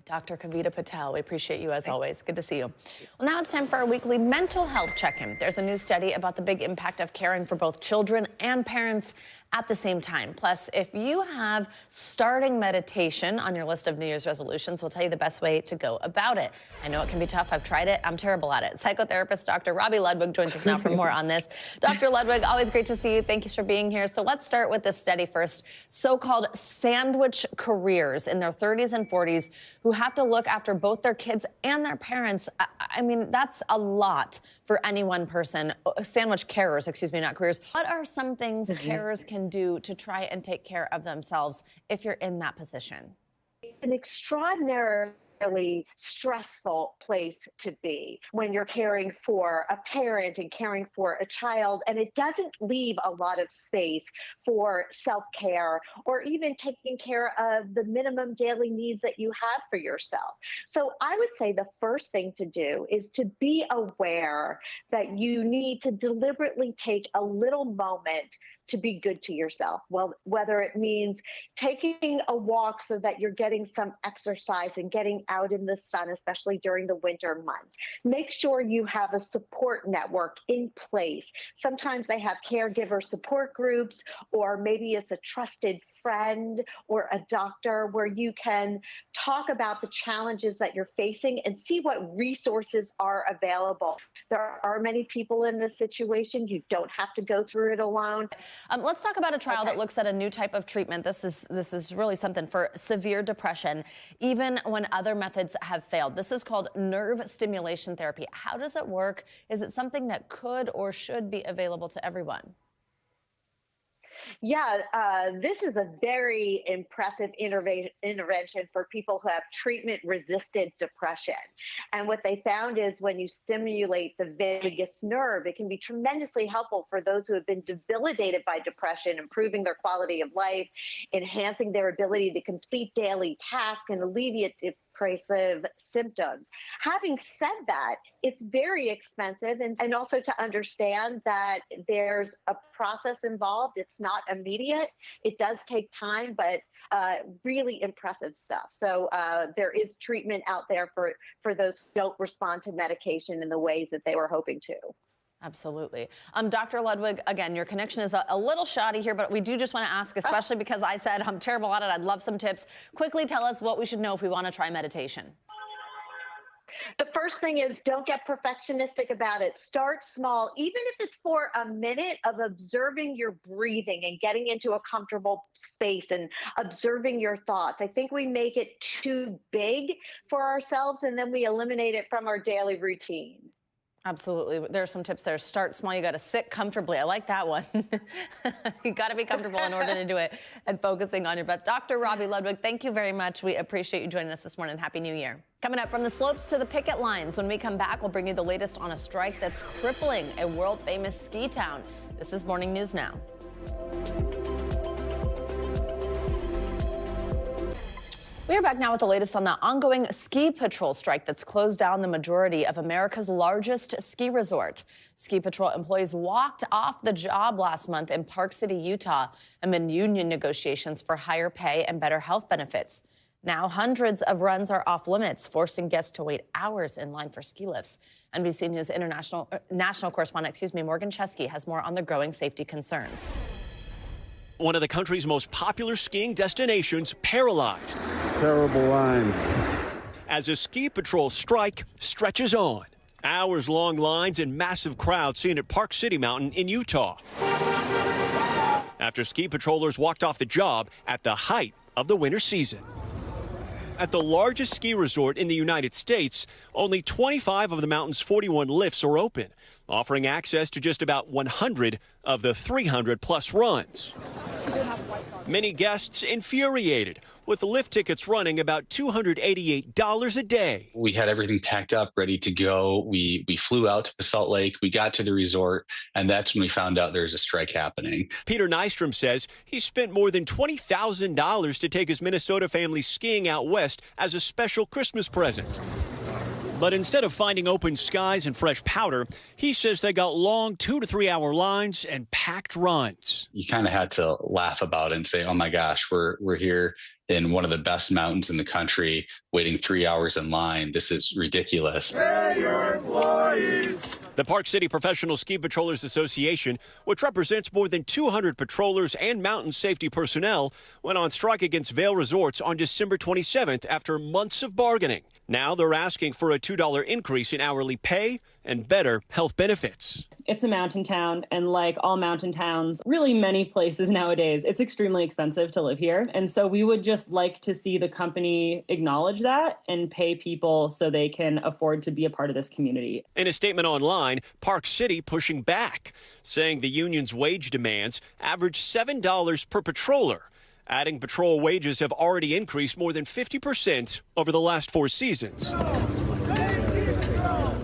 Dr. Kavita Patel, we appreciate you as always. Good to see you. Well, now it's time for our weekly mental health check-in. There's a new study about the big impact of caring for both children and parents at the same time. Plus, if you have starting meditation on your list of New Year's resolutions, we'll tell you the best way to go about it. I know it can be tough. I've tried it. I'm terrible at it. Psychotherapist Dr. Robbie Ludwig joins us now for more on this. Dr. Ludwig, always great to see you. Thank you for being here. So let's start with this study first. So-called sandwich careers in their 30s and 40s who have to look after both their kids and their parents. I mean, that's a lot for any one person. Sandwich carers, excuse me, not careers. What are some things carers can do to try and take care of themselves if you're in that position? An extraordinarily stressful place to be when you're caring for a parent and caring for a child, and it doesn't leave a lot of space for self-care or even taking care of the minimum daily needs that you have for yourself. So I would say the first thing to do is to be aware that you need to deliberately take a little moment to be good to yourself. Well, whether it means taking a walk so that you're getting some exercise and getting out in the sun, especially during the winter months. Make sure you have a support network in place. Sometimes they have caregiver support groups, or maybe it's a trusted friend or a doctor where you can talk about the challenges that you're facing and see what resources are available. There are many people in this situation. You don't have to go through it alone. Let's talk about a trial that looks at a new type of treatment. This is really something for severe depression, even when other methods have failed. This is called nerve stimulation therapy. How does it work? Is it something that could or should be available to everyone? Yeah, this is a very impressive intervention for people who have treatment-resistant depression. And what they found is when you stimulate the vagus nerve, it can be tremendously helpful for those who have been debilitated by depression, improving their quality of life, enhancing their ability to complete daily tasks, and alleviate depressive symptoms. Having said that, it's very expensive, and also to understand that there's a process involved. It's not immediate. It does take time, but really impressive stuff. So there is treatment out there for those who don't respond to medication in the ways that they were hoping to. Absolutely. Dr. Ludwig, again, your connection is a little shoddy here, but we do just want to ask, especially because I said I'm terrible at it. I'd love some tips. Quickly tell us what we should know if we want to try meditation. The first thing is don't get perfectionistic about it. Start small, even if it's for a minute of observing your breathing and getting into a comfortable space and observing your thoughts. I think we make it too big for ourselves, and then we eliminate it from our daily routine. Absolutely. There are some tips there. Start small. You got to sit comfortably. I like that one. You got to be comfortable in order to do it, and focusing on your breath. Dr. Robbie Ludwig, thank you very much. We appreciate you joining us this morning. Happy New Year. Coming up, from the slopes to the picket lines. When we come back, we'll bring you the latest on a strike that's crippling a world-famous ski town. This is Morning News Now. We are back now with the latest on the ongoing ski patrol strike that's closed down the majority of America's largest ski resort. Ski patrol employees walked off the job last month in Park City, Utah, amid union negotiations for higher pay and better health benefits. Now hundreds of runs are off limits, forcing guests to wait hours in line for ski lifts. NBC News national correspondent, Morgan Chesky has more on the growing safety concerns. One of the country's most popular skiing destinations paralyzed. Terrible line. As a ski patrol strike stretches on. Hours-long lines and massive crowds seen at Park City Mountain in Utah. After ski patrollers walked off the job at the height of the winter season. At the largest ski resort in the United States, only 25 of the mountain's 41 lifts are open, offering access to just about 100 of the 300-plus runs. Many guests infuriated, with lift tickets running about $288 a day. We had everything packed up, ready to go. We flew out to Salt Lake. We got to the resort, and that's when we found out there's a strike happening. Peter Nystrom says he spent more than $20,000 to take his Minnesota family skiing out west as a special Christmas present. But instead of finding open skies and fresh powder, he says they got long 2 to 3 hour lines and packed runs. You kind of had to laugh about it and say, oh my gosh, we're here in one of the best mountains in the country, waiting 3 hours in line. This is ridiculous. Pay your employees. The Park City Professional Ski Patrollers Association, which represents more than 200 patrollers and mountain safety personnel, went on strike against Vail Resorts on December 27th after months of bargaining. Now they're asking for a $2 increase in hourly pay and better health benefits. It's a mountain town, and like all mountain towns, really many places nowadays, it's extremely expensive to live here. And so we would just like to see the company acknowledge that and pay people so they can afford to be a part of this community. In a statement online, Park City pushing back, saying the union's wage demands average $7 per patroller. Adding patrol wages have already increased more than 50% over the last 4 seasons.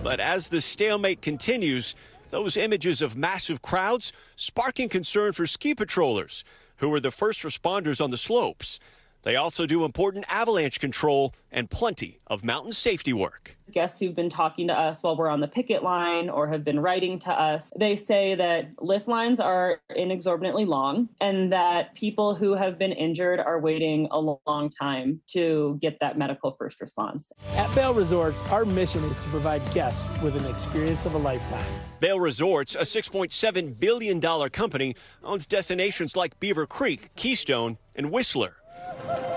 But as the stalemate continues, those images of massive crowds sparking concern for ski patrollers, who are the first responders on the slopes. They also do important avalanche control and plenty of mountain safety work. Guests who've been talking to us while we're on the picket line or have been writing to us, they say that lift lines are inexorbitantly long and that people who have been injured are waiting a long time to get that medical first response. At Vail Resorts, our mission is to provide guests with an experience of a lifetime. Vail Resorts, a $6.7 billion company, owns destinations like Beaver Creek, Keystone, and Whistler.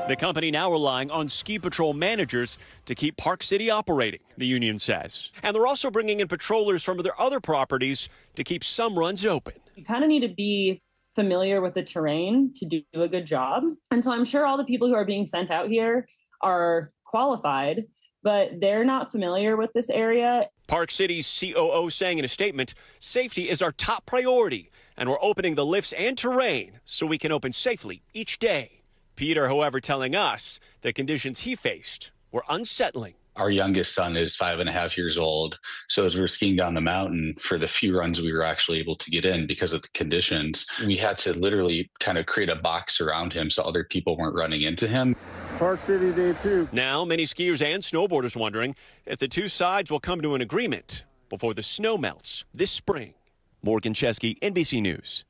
The company now relying on ski patrol managers to keep Park City operating, the union says. And they're also bringing in patrollers from their other properties to keep some runs open. You kind of need to be familiar with the terrain to do a good job. And so I'm sure all the people who are being sent out here are qualified, but they're not familiar with this area. Park City's COO saying in a statement, safety is our top priority, and we're opening the lifts and terrain so we can open safely each day. Peter, however, telling us the conditions he faced were unsettling. Our youngest son is 5.5 years old. So as we were skiing down the mountain, for the few runs we were actually able to get in because of the conditions, we had to literally kind of create a box around him so other people weren't running into him. Park City Day 2. Now, many skiers and snowboarders wondering if the two sides will come to an agreement before the snow melts this spring. Morgan Chesky, NBC News.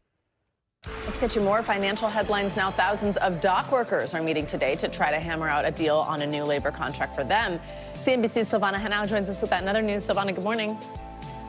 Let's get you more financial headlines now. Thousands of dock workers are meeting today to try to hammer out a deal on a new labor contract for them. CNBC's Silvana Henao joins us with that and other news. Silvana, good morning.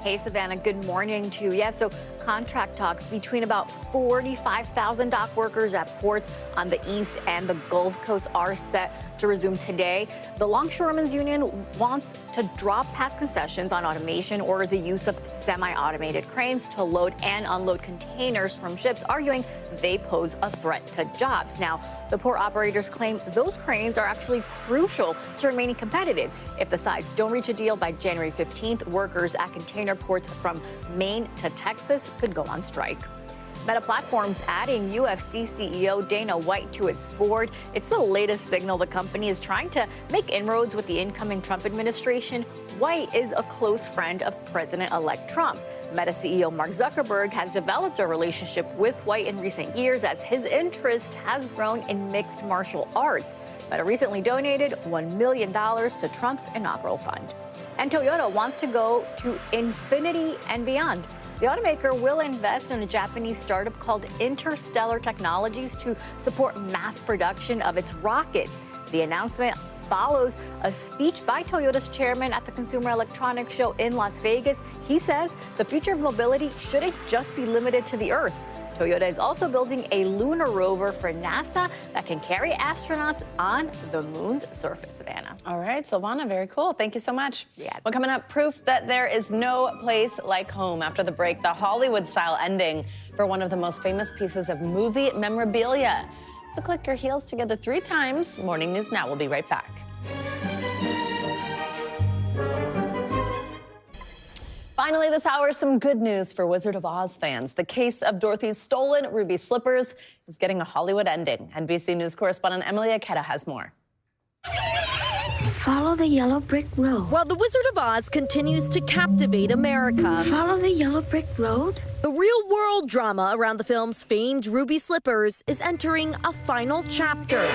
Hey, Savannah, good morning to you. Yeah, so contract talks between about 45,000 dock workers at ports on the East and the Gulf Coast are set to resume today. The Longshoremen's Union wants to drop past concessions on automation or the use of semi-automated cranes to load and unload containers from ships, arguing they pose a threat to jobs. Now, the port operators claim those cranes are actually crucial to remaining competitive. If the sides don't reach a deal by January 15th, workers at container ports from Maine to Texas could go on strike. Meta Platforms adding UFC CEO Dana White to its board. It's the latest signal the company is trying to make inroads with the incoming Trump administration. White is a close friend of President-elect Trump. Meta CEO Mark Zuckerberg has developed a relationship with White in recent years as his interest has grown in mixed martial arts. Meta recently donated $1 million to Trump's inaugural fund. And Toyota wants to go to infinity and beyond. The automaker will invest in a Japanese startup called Interstellar Technologies to support mass production of its rockets. The announcement follows a speech by Toyota's chairman at the Consumer Electronics Show in Las Vegas. He says the future of mobility shouldn't just be limited to the Earth. Toyota is also building a lunar rover for NASA that can carry astronauts on the moon's surface, Savannah. All right, Silvana, very cool. Thank you so much. Yeah. Well, coming up, proof that there is no place like home. After the break, the Hollywood-style ending for one of the most famous pieces of movie memorabilia. So click your heels together 3 times. Morning News Now. We'll be right back. Finally, this hour, some good news for Wizard of Oz fans. The case of Dorothy's stolen ruby slippers is getting a Hollywood ending. NBC News correspondent Emily Aketa has more. Follow the yellow brick road. While The Wizard of Oz continues to captivate America. Follow the yellow brick road. The real-world drama around the film's famed ruby slippers is entering a final chapter.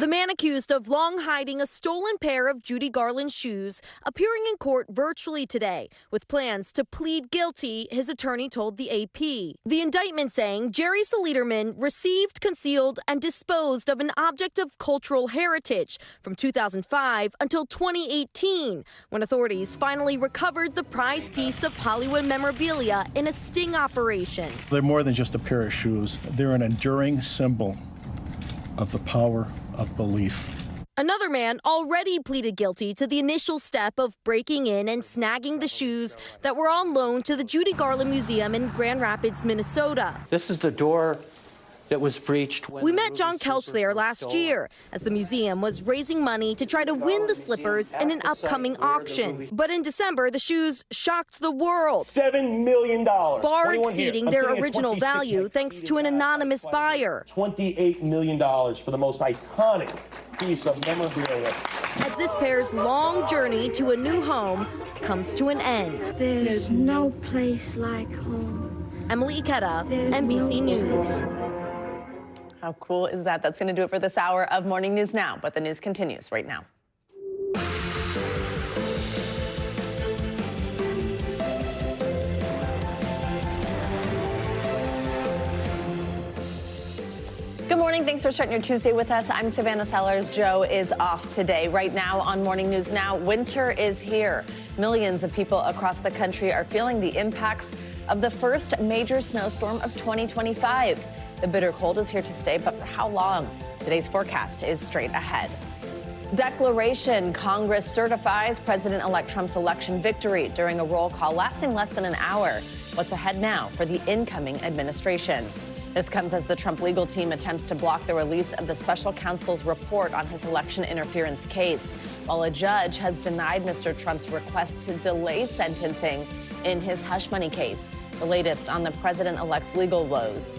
The man accused of long hiding a stolen pair of Judy Garland shoes appearing in court virtually today with plans to plead guilty, his attorney told the AP. The indictment saying Jerry Saliderman received, concealed, and disposed of an object of cultural heritage from 2005 until 2018, when authorities finally recovered the prized piece of Hollywood memorabilia in a sting operation. They're more than just a pair of shoes. They're an enduring symbol of the power of belief. Another man already pleaded guilty to the initial step of breaking in and snagging the shoes that were on loan to the Judy Garland Museum in Grand Rapids, Minnesota. This is the door that was breached. We met John Kelch there last year as the museum was raising money to try to win the slippers in an upcoming auction. But in December, the shoes shocked the world. $7 million. Far exceeding their original value thanks to an anonymous buyer. $28 million for the most iconic piece of memorabilia. As this pair's long journey to a new home comes to an end. There's no place like home. Emily Ikeda, NBC News. How cool is that? That's going to do it for this hour of Morning News Now, but the news continues right now. Good morning. Thanks for starting your Tuesday with us. I'm Savannah Sellers. Joe is off today. Right now on Morning News Now, winter is here. Millions of people across the country are feeling the impacts of the first major snowstorm of 2025. The bitter cold is here to stay, but for how long? Today's forecast is straight ahead. Declaration: Congress certifies President-elect Trump's election victory during a roll call lasting less than an hour. What's ahead now for the incoming administration? This comes as the Trump legal team attempts to block the release of the special counsel's report on his election interference case, while a judge has denied Mr. Trump's request to delay sentencing in his hush money case. The latest on the president-elect's legal woes.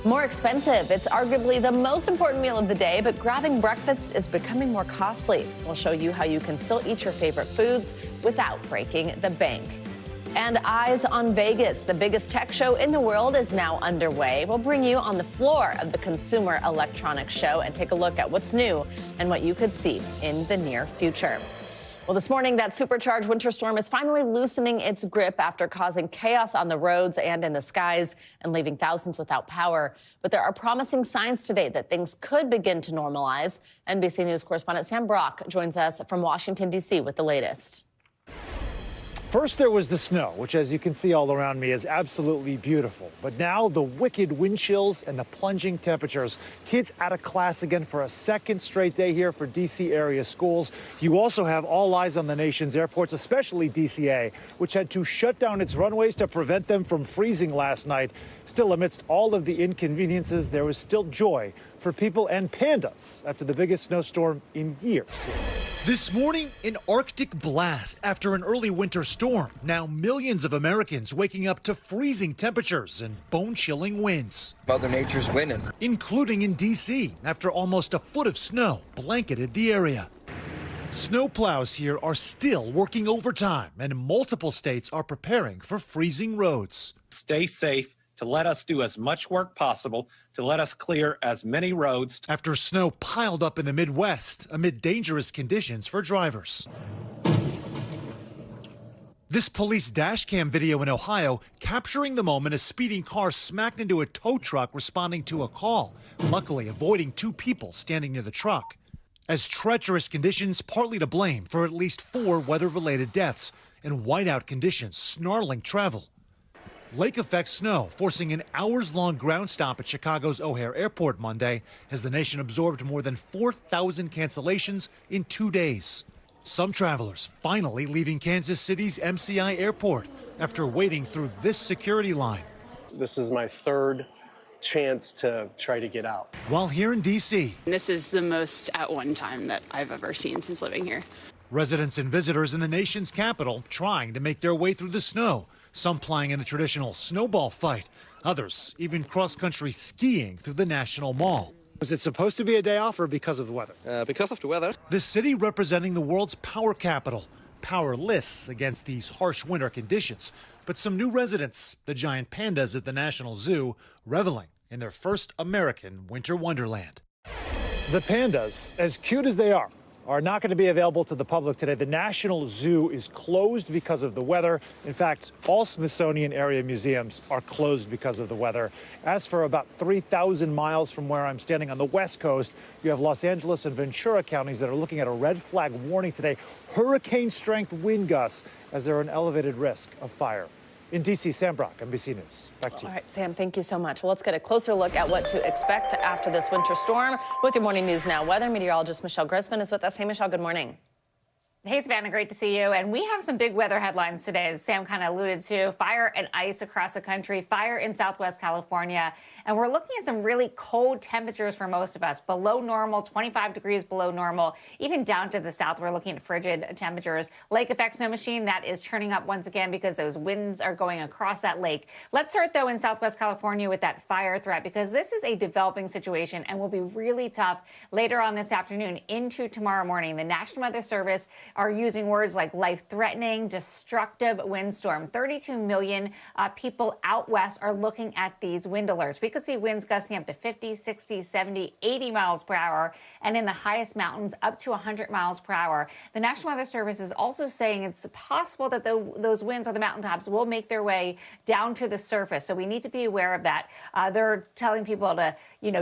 More expensive. It's arguably the most important meal of the day, but grabbing breakfast is becoming more costly. We'll show you how you can still eat your favorite foods without breaking the bank. And eyes on Vegas, the biggest tech show in the world, is now underway. We'll bring you on the floor of the Consumer Electronics Show and take a look at what's new and what you could see in the near future. Well, this morning, that supercharged winter storm is finally loosening its grip after causing chaos on the roads and in the skies and leaving thousands without power. But there are promising signs today that things could begin to normalize. NBC News correspondent Sam Brock joins us from Washington, D.C. with the latest. First, there was the snow, which, as you can see all around me, is absolutely beautiful. But now the wicked wind chills and the plunging temperatures. Kids out of class again for a second straight day here for D.C. area schools. You also have all eyes on the nation's airports, especially DCA, which had to shut down its runways to prevent them from freezing last night. Still, amidst all of the inconveniences, there was still joy for people and pandas after the biggest snowstorm in years. This morning, an Arctic blast after an early winter storm. Now millions of Americans waking up to freezing temperatures and bone-chilling winds. Mother Nature's winning. Including in D.C. after almost a foot of snow blanketed the area. Snowplows here are still working overtime, and multiple states are preparing for freezing roads. Stay safe, to let us do as much work possible, to let us clear as many roads. After snow piled up in the Midwest amid dangerous conditions for drivers. This police dash cam video in Ohio capturing the moment a speeding car smacked into a tow truck responding to a call, luckily avoiding two people standing near the truck. As treacherous conditions partly to blame for at least 4 weather-related deaths and whiteout conditions snarling travel. Lake effect snow forcing an hours-long ground stop at Chicago's O'Hare Airport Monday as the nation absorbed more than 4,000 cancellations in 2 days. Some travelers finally leaving Kansas City's MCI Airport after waiting through this security line. This is my third chance to try to get out. While here in D.C., this is the most at one time that I've ever seen since living here. Residents and visitors in the nation's capital trying to make their way through the snow. Some playing in the traditional snowball fight. Others even cross-country skiing through the National Mall. Was it supposed to be a day off or because of the weather? Because of the weather. The city representing the world's power capital. Powerless against these harsh winter conditions. But some new residents, the giant pandas at the National Zoo, reveling in their first American winter wonderland. The pandas, as cute as they are not going to be available to the public today. The National Zoo is closed because of the weather. In fact, all Smithsonian area museums are closed because of the weather. As for about 3,000 miles from where I'm standing on the West Coast, you have Los Angeles and Ventura counties that are looking at a red flag warning today. Hurricane-strength wind gusts as they're an elevated risk of fire. In D.C., Sam Brock, NBC News. Back to you. All right, Sam, thank you so much. Well, let's get a closer look at what to expect after this winter storm with your Morning News Now weather meteorologist Michelle Grossman is with us. Hey, Michelle, good morning. Hey, Savannah, great to see you. And we have some big weather headlines today, as Sam kind of alluded to. Fire and ice across the country, fire in Southwest California. And we're looking at some really cold temperatures for most of us, below normal, 25 degrees below normal. Even down to the south, we're looking at frigid temperatures. Lake effect snow machine, that is turning up once again because those winds are going across that lake. Let's start, though, in Southwest California with that fire threat, because this is a developing situation and will be really tough later on this afternoon into tomorrow morning. The National Weather Service are using words like life-threatening, destructive windstorm. 32 million people out west are looking at these wind alerts. We could see winds gusting up to 50, 60, 70, 80 miles per hour, and in the highest mountains up to 100 miles per hour. The National Weather Service is also saying it's possible that those winds on the mountaintops will make their way down to the surface, so we need to be aware of that. They're telling people to,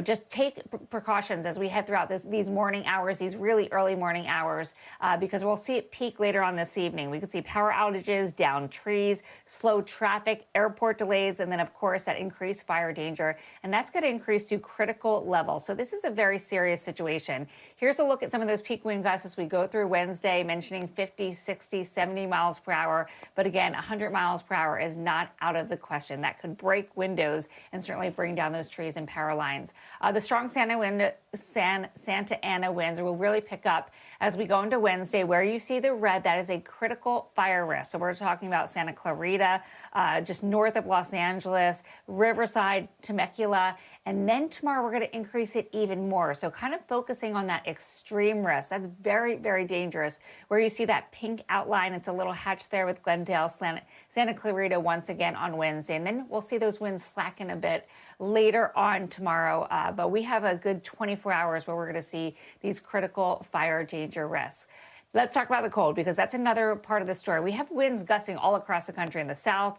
just take precautions as we head throughout these morning hours, these really early morning hours, because we'll see it peak later on this evening. We could see power outages, downed trees, slow traffic, airport delays, and then, of course, that increased fire danger. And that's going to increase to critical levels. So this is a very serious situation. Here's a look at some of those peak wind gusts as we go through Wednesday, mentioning 50, 60, 70 miles per hour. But again, 100 miles per hour is not out of the question. That could break windows and certainly bring down those trees and power lines. The strong Santa Ana winds will really pick up as we go into Wednesday. Where you see the red, that is a critical fire risk. So we're talking about Santa Clarita, just north of Los Angeles, Riverside, Temecula, and then tomorrow we're going to increase it even more. So kind of focusing on that extreme risk. That's very, very dangerous. Where you see that pink outline, it's a little hatch there with Glendale, Santa Clarita once again on Wednesday. And then we'll see those winds slacken a bit later on tomorrow. But we have a good 24 hours where we're going to see these critical fire danger risks. Let's talk about the cold, because that's another part of the story. We have winds gusting all across the country in the south,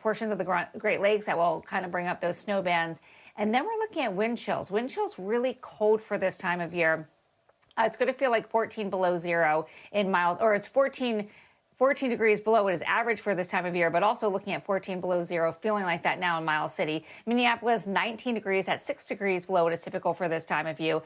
portions of the Great Lakes that will kind of bring up those snow bands. And then we're looking at wind chills. Wind chills really cold for this time of year. It's going to feel like 14 below zero in miles, or it's 14 degrees below what is average for this time of year, but also looking at 14 below zero, feeling like that now in Miles City. Minneapolis, 19 degrees at 6 degrees below what is typical for this time of year.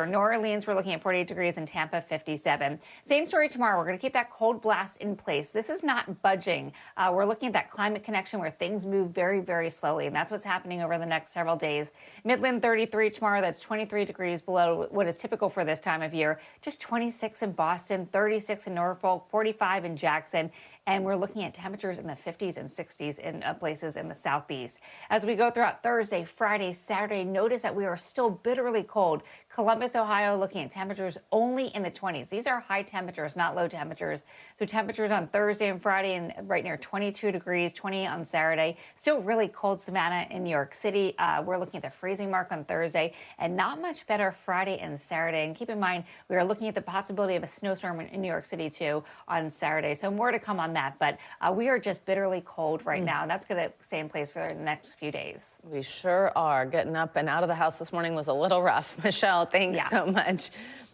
New Orleans, we're looking at 48 degrees, and Tampa, 57. Same story tomorrow. We're going to keep that cold blast in place. This is not budging. We're looking at that climate connection where things move very, very slowly, and that's what's happening over the next several days. Midland, 33 tomorrow. That's 23 degrees below what is typical for this time of year. Just 26 in Boston, 36 in Norfolk, 45 in Jackson. And we're looking at temperatures in the 50s and 60s in places in the southeast. As we go throughout Thursday, Friday, Saturday, notice that we are still bitterly cold. Columbus, Ohio, looking at temperatures only in the 20s. These are high temperatures, not low temperatures. So temperatures on Thursday and Friday and right near 22 degrees, 20 on Saturday. Still really cold Savannah in New York City. We're looking at the freezing mark on Thursday, and not much better Friday and Saturday. And keep in mind, we are looking at the possibility of a snowstorm in New York City too on Saturday. So more to come on that, but we are just bitterly cold right now, and that's going to stay in place for the next few days. We sure are. Getting up and out of the house this morning was a little rough. Michelle, thanks so much.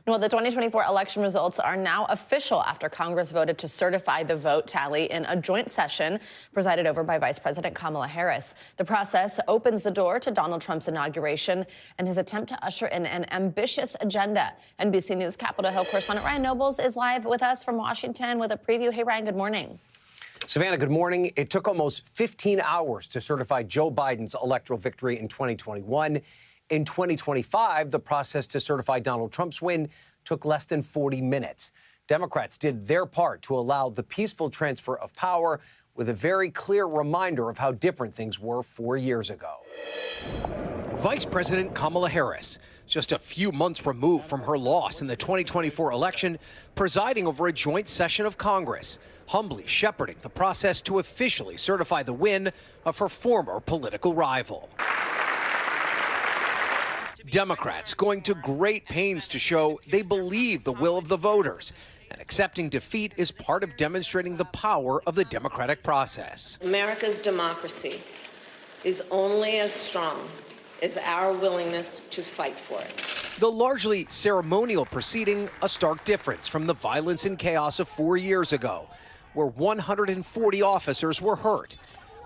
Well, the 2024 election results are now official after Congress voted to certify the vote tally in a joint session presided over by Vice President Kamala Harris. The process opens the door to Donald Trump's inauguration and his attempt to usher in an ambitious agenda. NBC News Capitol Hill correspondent Ryan Nobles is live with us from Washington with a preview. Hey, Ryan, good morning. Savannah, good morning. It took almost 15 hours to certify Joe Biden's electoral victory in 2021. In 2025, the process to certify Donald Trump's win took less than 40 minutes. Democrats did their part to allow the peaceful transfer of power, with a very clear reminder of how different things were 4 years ago. Vice President Kamala Harris, just a few months removed from her loss in the 2024 election, presiding over a joint session of Congress, humbly shepherding the process to officially certify the win of her former political rival. Democrats going to great pains to show they believe the will of the voters, and accepting defeat is part of demonstrating the power of the democratic process. America's democracy is only as strong as our willingness to fight for it. The largely ceremonial proceeding, a stark difference from the violence and chaos of 4 years ago, where 140 officers were hurt.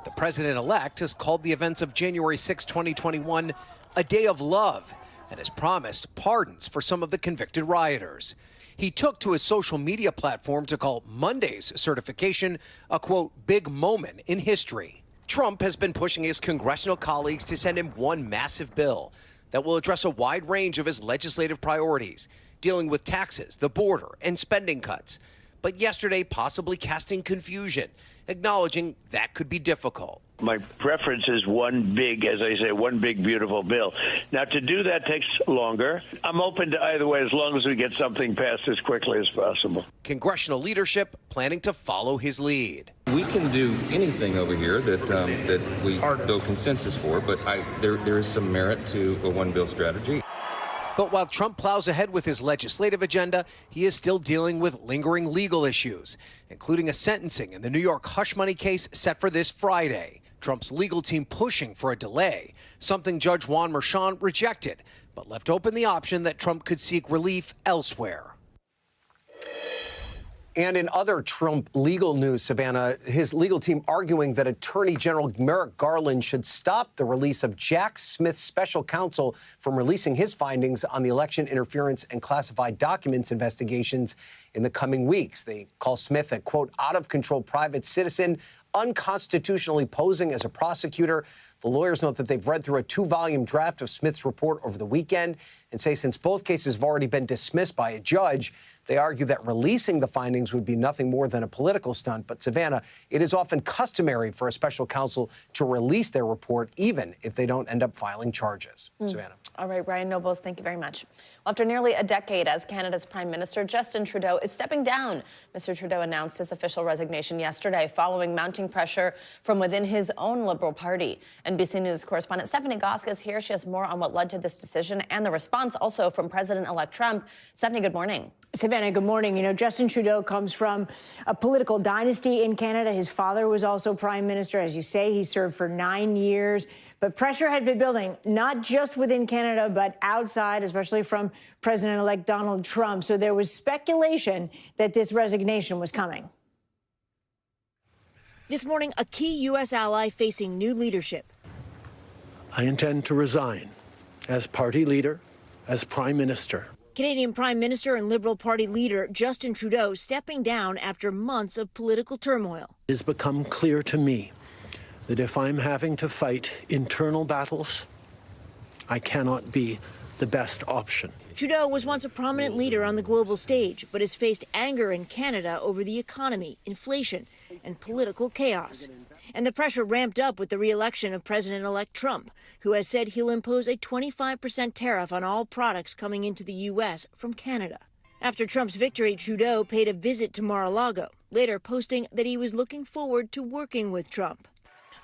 The president-elect has called the events of January 6, 2021, a day of love, and has promised pardons for some of the convicted rioters. He took to his social media platform to call Monday's certification a, quote, big moment in history. Trump has been pushing his congressional colleagues to send him one massive bill that will address a wide range of his legislative priorities, dealing with taxes, the border, and spending cuts. But yesterday, possibly casting confusion, acknowledging that could be difficult. My preference is one big, beautiful bill. Now, to do that takes longer. I'm open to either way as long as we get something passed as quickly as possible. Congressional leadership planning to follow his lead. We can do anything over here that we build consensus for, but there is some merit to a one-bill strategy. But while Trump plows ahead with his legislative agenda, he is still dealing with lingering legal issues, including a sentencing in the New York hush money case set for this Friday. Trump's legal team pushing for a delay, something Judge Juan Merchan rejected, but left open the option that Trump could seek relief elsewhere. And in other Trump legal news, Savannah, his legal team arguing that Attorney General Merrick Garland should stop the release of Jack Smith's special counsel from releasing his findings on the election interference and classified documents investigations in the coming weeks. They call Smith a, quote, out-of-control private citizen, unconstitutionally posing as a prosecutor. The lawyers note that they've read through a 2-volume draft of Smith's report over the weekend and say since both cases have already been dismissed by a judge, they argue that releasing the findings would be nothing more than a political stunt. But, Savannah, it is often customary for a special counsel to release their report, even if they don't end up filing charges. Savannah. All right, Ryan Nobles, thank you very much. Well, after nearly a decade as Canada's Prime Minister, Justin Trudeau is stepping down. Mr. Trudeau announced his official resignation yesterday following mounting pressure from within his own Liberal Party. NBC News correspondent Stephanie Gosk is here. She has more on what led to this decision and the response also from President-elect Trump. Stephanie, good morning. Savannah, good morning. You know, Justin Trudeau comes from a political dynasty in Canada. His father was also prime minister. As you say, he served for 9 years. But pressure had been building, not just within Canada, but outside, especially from President-elect Donald Trump. So there was speculation that this resignation was coming. This morning, a key U.S. ally facing new leadership. I intend to resign as party leader, as prime minister. Canadian Prime Minister and Liberal Party leader Justin Trudeau stepping down after months of political turmoil. It has become clear to me that if I'm having to fight internal battles, I cannot be the best option. Trudeau was once a prominent leader on the global stage, but has faced anger in Canada over the economy, inflation, and political chaos. And the pressure ramped up with the re-election of President-elect Trump, who has said he'll impose a 25% tariff on all products coming into the U.S. from Canada. After Trump's victory, Trudeau paid a visit to Mar-a-Lago, later posting that he was looking forward to working with Trump.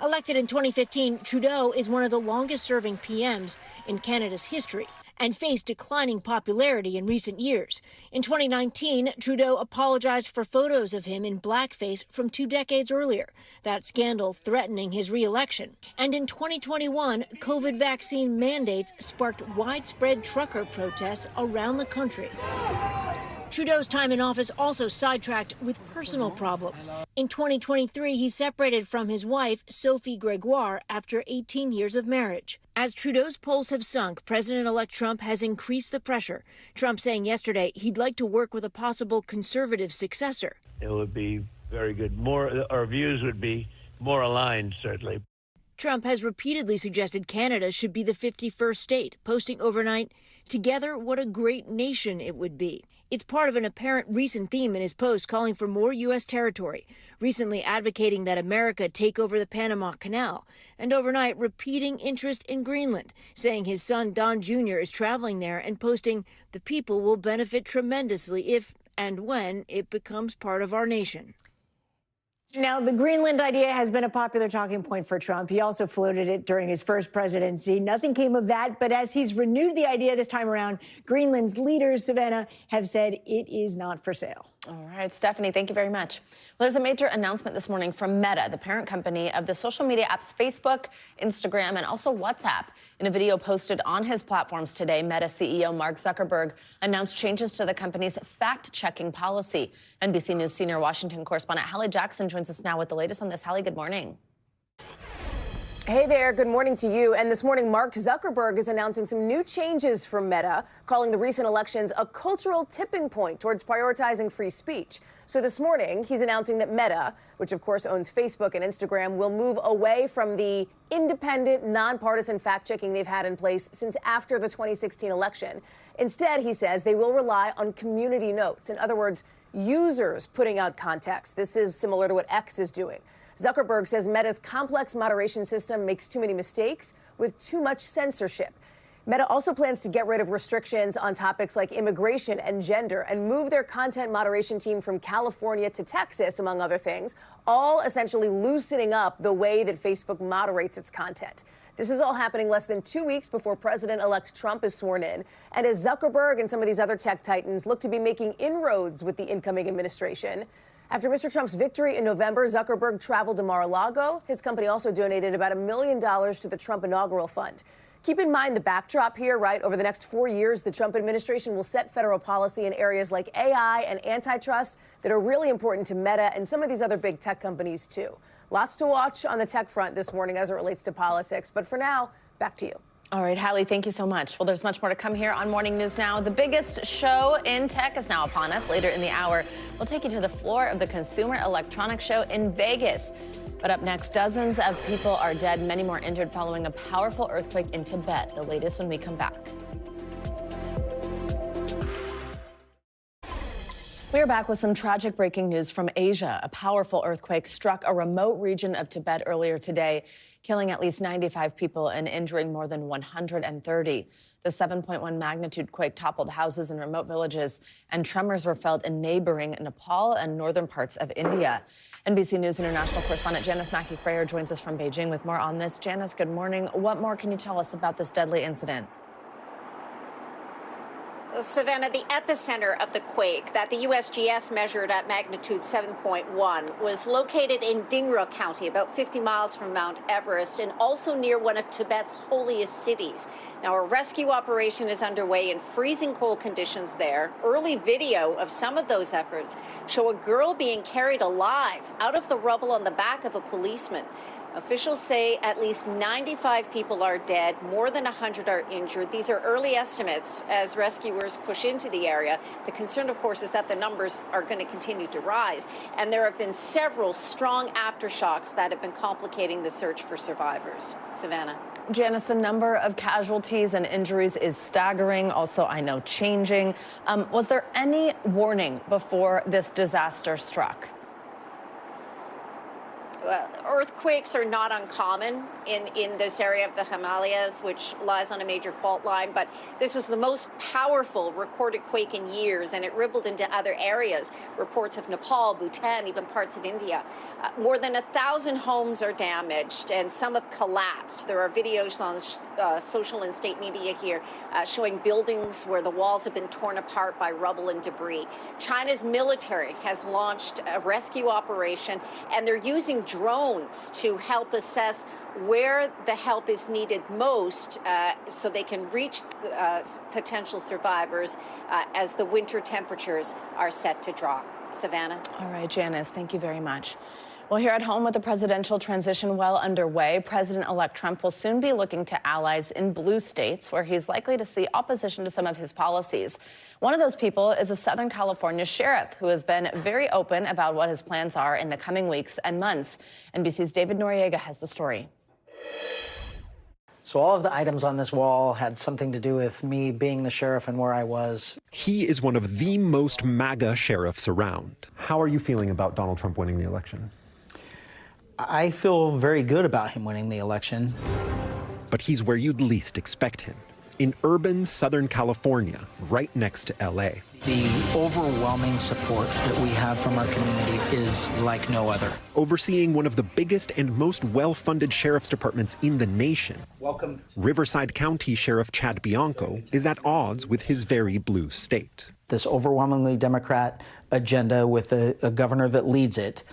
Elected in 2015, Trudeau is one of the longest-serving PMs in Canada's history and faced declining popularity in recent years. In 2019, Trudeau apologized for photos of him in blackface from 2 decades earlier, that scandal threatening his re-election. And in 2021, COVID vaccine mandates sparked widespread trucker protests around the country. Trudeau's time in office also sidetracked with personal problems. In 2023, he separated from his wife, Sophie Gregoire, after 18 years of marriage. As Trudeau's polls have sunk, President-elect Trump has increased the pressure. Trump saying yesterday he'd like to work with a possible conservative successor. It would be very good. Our views would be more aligned, certainly. Trump has repeatedly suggested Canada should be the 51st state, posting overnight, "Together, what a great nation it would be." It's part of an apparent recent theme in his post calling for more U.S. territory, recently advocating that America take over the Panama Canal, and overnight repeating interest in Greenland, saying his son Don Jr. is traveling there and posting, "The people will benefit tremendously if and when it becomes part of our nation." Now, the Greenland idea has been a popular talking point for Trump. He also floated it during his first presidency. Nothing came of that, but as he's renewed the idea this time around, Greenland's leaders, Savannah, have said it is not for sale. All right, Stephanie, thank you very much. Well, there's a major announcement this morning from Meta, the parent company of the social media apps Facebook, Instagram, and also WhatsApp. In a video posted on his platforms today, Meta CEO Mark Zuckerberg announced changes to the company's fact-checking policy. NBC News senior Washington correspondent Hallie Jackson joins us now with the latest on this. Hallie, good morning. Hey there, good morning to you. And this morning, Mark Zuckerberg is announcing some new changes from Meta, calling the recent elections a cultural tipping point towards prioritizing free speech. So this morning, he's announcing that Meta, which of course owns Facebook and Instagram, will move away from the independent, nonpartisan fact-checking they've had in place since after the 2016 election. Instead, he says they will rely on community notes. In other words, users putting out context. This is similar to what X is doing. Zuckerberg says Meta's complex moderation system makes too many mistakes with too much censorship. Meta also plans to get rid of restrictions on topics like immigration and gender and move their content moderation team from California to Texas, among other things, all essentially loosening up the way that Facebook moderates its content. This is all happening less than 2 weeks before President-elect Trump is sworn in, and as Zuckerberg and some of these other tech titans look to be making inroads with the incoming administration. After Mr. Trump's victory in November, Zuckerberg traveled to Mar-a-Lago. His company also donated about $1 million to the Trump Inaugural Fund. Keep in mind the backdrop here, right? Over the next 4 years, the Trump administration will set federal policy in areas like AI and antitrust that are really important to Meta and some of these other big tech companies, too. Lots to watch on the tech front this morning as it relates to politics. But for now, back to you. All right, Hallie, thank you so much. Well, there's much more to come here on Morning News Now. The biggest show in tech is now upon us. Later in the hour, we'll take you to the floor of the Consumer Electronics Show in Vegas. But up next, dozens of people are dead, many more injured following a powerful earthquake in Tibet. The latest when we come back. We are back with some tragic breaking news from Asia. A powerful earthquake struck a remote region of Tibet earlier today, killing at least 95 people and injuring more than 130. The 7.1 magnitude quake toppled houses in remote villages, and tremors were felt in neighboring Nepal and northern parts of India. NBC News international correspondent Janice Mackey-Frayer joins us from Beijing with more on this. Janice, good morning. What more can you tell us about this deadly incident? Savannah, the epicenter of the quake that the USGS measured at magnitude 7.1 was located in Dingra County, about 50 miles from Mount Everest, and also near one of Tibet's holiest cities. Now, a rescue operation is underway in freezing cold conditions there. Early video of some of those efforts show a girl being carried alive out of the rubble on the back of a policeman. Officials say at least 95 people are dead, more than 100 are injured. These are early estimates as rescuers push into the area. The concern, of course, is that the numbers are going to continue to rise. And there have been several strong aftershocks that have been complicating the search for survivors. Savannah. Janice, the number of casualties and injuries is staggering. Also, I know, changing. Was there any warning before this disaster struck? Earthquakes are not uncommon in this area of the Himalayas, which lies on a major fault line. But this was the most powerful recorded quake in years, and it rippled into other areas. Reports of Nepal, Bhutan, even parts of India. More than 1,000 homes are damaged, and some have collapsed. There are videos on social and state media here showing buildings where the walls have been torn apart by rubble and debris. China's military has launched a rescue operation, and they're using drones to help assess where the help is needed most so they can reach potential survivors as the winter temperatures are set to drop. Savannah. All right, Janice, thank you very much. Well, here at home with the presidential transition well underway, President-elect Trump will soon be looking to allies in blue states where he's likely to see opposition to some of his policies. One of those people is a Southern California sheriff who has been very open about what his plans are in the coming weeks and months. NBC's David Noriega has the story. So all of the items on this wall had something to do with me being the sheriff and where I was. He is one of the most MAGA sheriffs around. How are you feeling about Donald Trump winning the election? I feel very good about him winning the election. But he's where you'd least expect him, in urban Southern California, right next to LA. The overwhelming support that we have from our community is like no other. Overseeing one of the biggest and most well-funded sheriff's departments in the nation, welcome. Riverside County Sheriff Chad Bianco is at odds with his very blue state. This overwhelmingly Democrat agenda with a governor that leads it,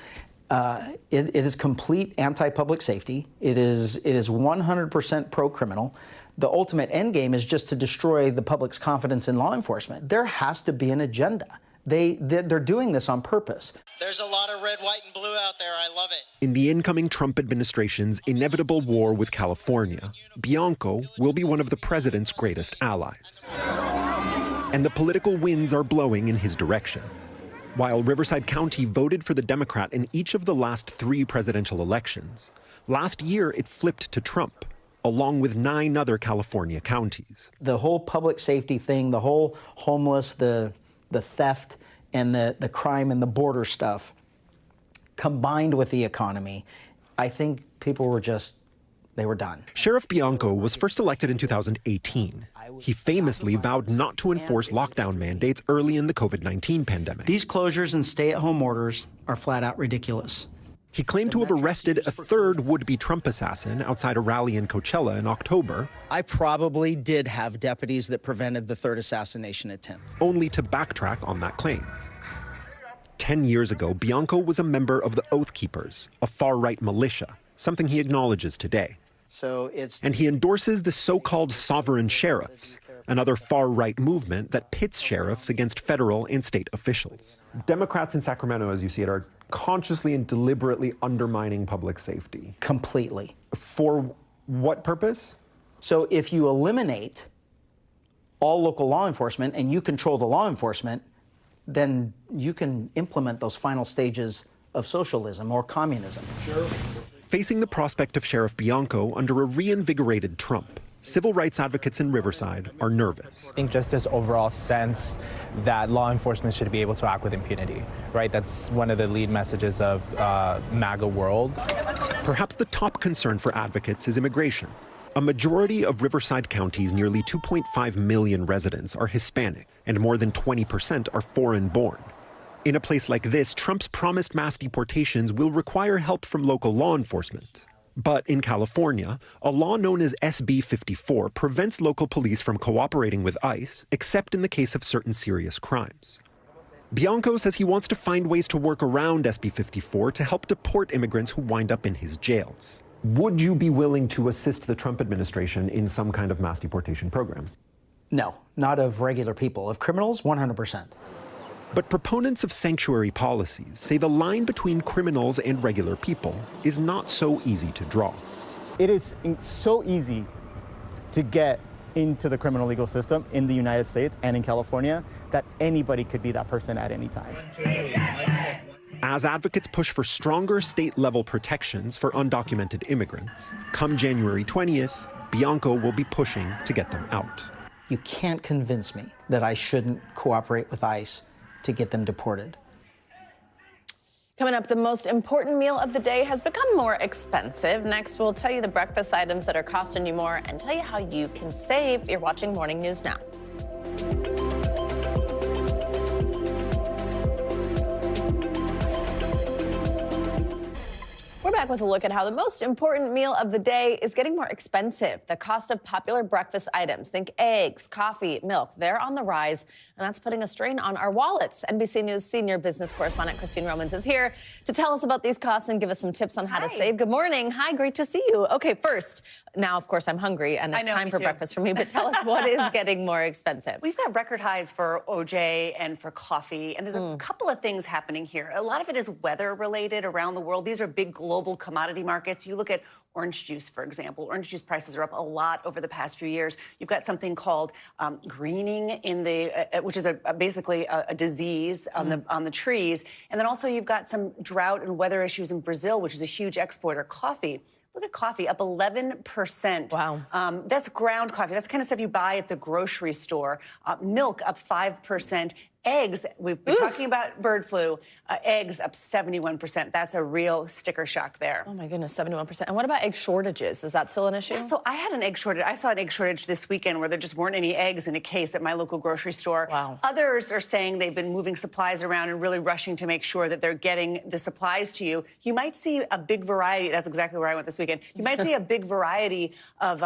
it is complete anti-public safety. It is 100% pro-criminal. The ultimate end game is just to destroy the public's confidence in law enforcement. There has to be an agenda. They're doing this on purpose. There's a lot of red, white, and blue out there. I love it. In the incoming Trump administration's inevitable war with California, Bianco will be one of the president's greatest allies. And the political winds are blowing in his direction. While Riverside County voted for the Democrat in each of the last 3 presidential elections, last year it flipped to Trump, along with 9 other California counties. The whole public safety thing, the whole homeless, the theft, and the crime and the border stuff, combined with the economy, I think people were they were done. Sheriff Bianco was first elected in 2018. He famously vowed not to enforce lockdown mandates early in the COVID-19 pandemic. These closures and stay-at-home orders are flat out ridiculous. He claimed to have arrested a 3rd would-be Trump assassin outside a rally in Coachella in October. I probably did have deputies that prevented the 3rd assassination attempt. Only to backtrack on that claim. 10 years ago, Bianco was a member of the Oath Keepers, a far-right militia, something he acknowledges today. And he endorses the so-called sovereign sheriffs, another far-right movement that pits sheriffs against federal and state officials. Democrats in Sacramento, as you see it, are consciously and deliberately undermining public safety. Completely. For what purpose? So if you eliminate all local law enforcement and you control the law enforcement, then you can implement those final stages of socialism or communism. Sure. Facing the prospect of Sheriff Bianco under a reinvigorated Trump, civil rights advocates in Riverside are nervous. I think just this overall sense that law enforcement should be able to act with impunity, right? That's one of the lead messages of MAGA world. Perhaps the top concern for advocates is immigration. A majority of Riverside County's nearly 2.5 million residents are Hispanic, and more than 20% are foreign-born. In a place like this, Trump's promised mass deportations will require help from local law enforcement. But in California, a law known as SB 54 prevents local police from cooperating with ICE, except in the case of certain serious crimes. Bianco says he wants to find ways to work around SB 54 to help deport immigrants who wind up in his jails. Would you be willing to assist the Trump administration in some kind of mass deportation program? No, not of regular people. Of criminals, 100%. But proponents of sanctuary policies say the line between criminals and regular people is not so easy to draw. It is so easy to get into the criminal legal system in the United States and in California that anybody could be that person at any time. As advocates push for stronger state-level protections for undocumented immigrants, come January 20th, Bianco will be pushing to get them out. You can't convince me that I shouldn't cooperate with ICE to get them deported. Coming up, the most important meal of the day has become more expensive. Next, we'll tell you the breakfast items that are costing you more and tell you how you can save. You're watching Morning News Now. We're back with a look at how the most important meal of the day is getting more expensive. The cost of popular breakfast items, think eggs, coffee, milk, they're on the rise, and that's putting a strain on our wallets. NBC News senior business correspondent Christine Romans is here to tell us about these costs and give us some tips on how to save. Good morning. Hi, great to see you. Okay, first, now, of course, I'm hungry, and it's time for breakfast for me, but tell us what is getting more expensive. We've got record highs for OJ and for coffee, and there's a couple of things happening here. A lot of it is weather-related around the world. These are big global commodity markets. You look at orange juice, for example. Orange juice prices are up a lot over the past few years. You've got something called greening in the, which is basically a disease on the trees. And then also you've got some drought and weather issues in Brazil, which is a huge exporter. Coffee. Look at coffee, up 11%. Wow. That's ground coffee. That's the kind of stuff you buy at the grocery store. Milk up 5%. Eggs, we've been talking about bird flu. Eggs up 71%. That's a real sticker shock there. Oh my goodness, 71%. And what about egg shortages? Is that still an issue? Yeah, so I had an egg shortage. I saw an egg shortage this weekend where there just weren't any eggs in a case at my local grocery store. Wow. Others are saying they've been moving supplies around and really rushing to make sure that they're getting the supplies to you. You might see a big variety. That's exactly where I went this weekend. You might see a big variety of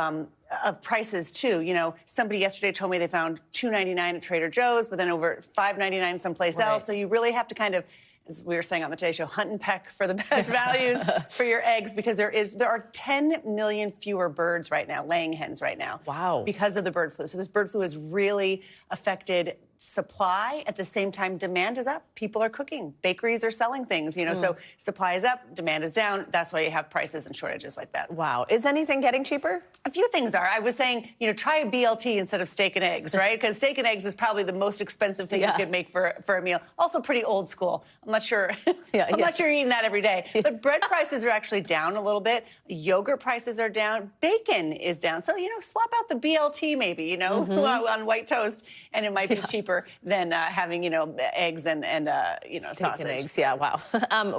prices too. You know, somebody yesterday told me they found $2.99 at Trader Joe's, but then over $5.99 someplace else. So you really have to kind of, as we were saying on the Today Show, hunt and peck for the best values for your eggs, because there are 10 million fewer birds right now, laying hens right now. Wow. Because of the bird flu. So this bird flu has really affected supply. At the same time, demand is up. People are cooking. Bakeries are selling things, you know, so supply is up, demand is down. That's why you have prices and shortages like that. Wow. Is anything getting cheaper? A few things are. I was saying, you know, try a BLT instead of steak and eggs, right? Because steak and eggs is probably the most expensive thing you could make for a meal. Also pretty old school. I'm not sure. I'm not sure you're eating that every day. But bread prices are actually down a little bit. Yogurt prices are down. Bacon is down. So, you know, swap out the BLT maybe, you know, on white toast, and it might be cheaper than having, you know, eggs and you know, steak sausage. and eggs, yeah, wow.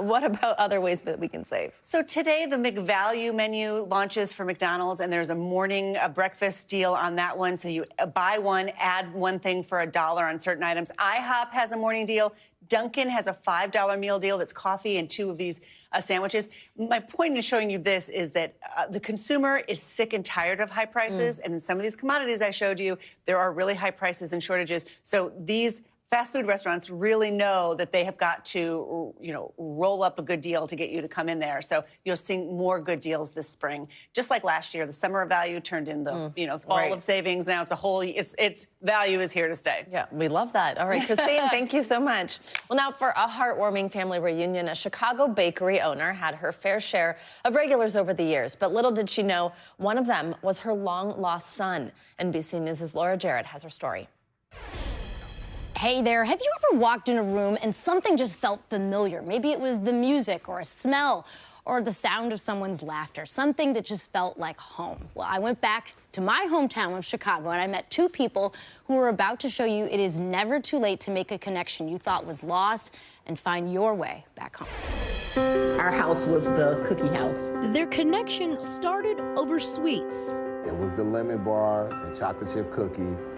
What about other ways that we can save? So today, the McValue menu launches for McDonald's, and there's a morning breakfast deal on that one. So you buy one, add one thing for $1 on certain items. IHOP has a morning deal. Dunkin' has a $5 meal deal that's coffee and 2 of these sandwiches. My point in showing you this is that the consumer is sick and tired of high prices. And in some of these commodities I showed you, there are really high prices and shortages. So these fast food restaurants really know that they have got to, you know, roll up a good deal to get you to come in there. So you'll see more good deals this spring. Just like last year, the summer of value turned in the, you know, fall of savings. Now it's a whole, it's value is here to stay. Yeah, we love that. All right, Christine, thank you so much. Well, now for a heartwarming family reunion, a Chicago bakery owner had her fair share of regulars over the years, but little did she know one of them was her long-lost son. NBC News' Laura Jarrett has her story. Hey there, have you ever walked in a room and something just felt familiar? Maybe it was the music or a smell or the sound of someone's laughter, something that just felt like home. Well, I went back to my hometown of Chicago and I met 2 people who were about to show you it is never too late to make a connection you thought was lost and find your way back home. Our house was the cookie house. Their connection started over sweets. It was the lemon bar and chocolate chip cookies.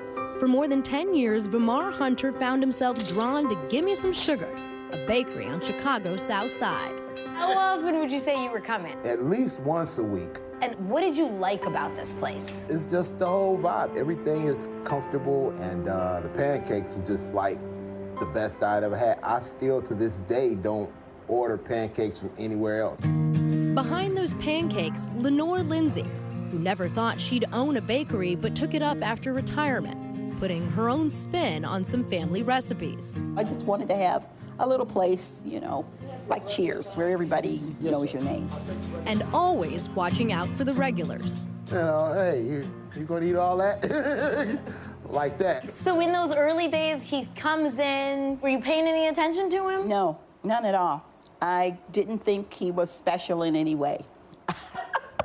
For more than 10 years, Vamar Hunter found himself drawn to Gimme Some Sugar, a bakery on Chicago's South Side. How often would you say you were coming? At least once a week. And what did you like about this place? It's just the whole vibe. Everything is comfortable, and the pancakes was just like the best I'd ever had. I still, to this day, don't order pancakes from anywhere else. Behind those pancakes, Lenore Lindsay, who never thought she'd own a bakery but took it up after retirement, putting her own spin on some family recipes. I just wanted to have a little place, you know, like Cheers, where everybody knows your name. And always watching out for the regulars. You know, hey, you gonna eat all that? Like that. So in those early days, he comes in, were you paying any attention to him? No, none at all. I didn't think he was special in any way.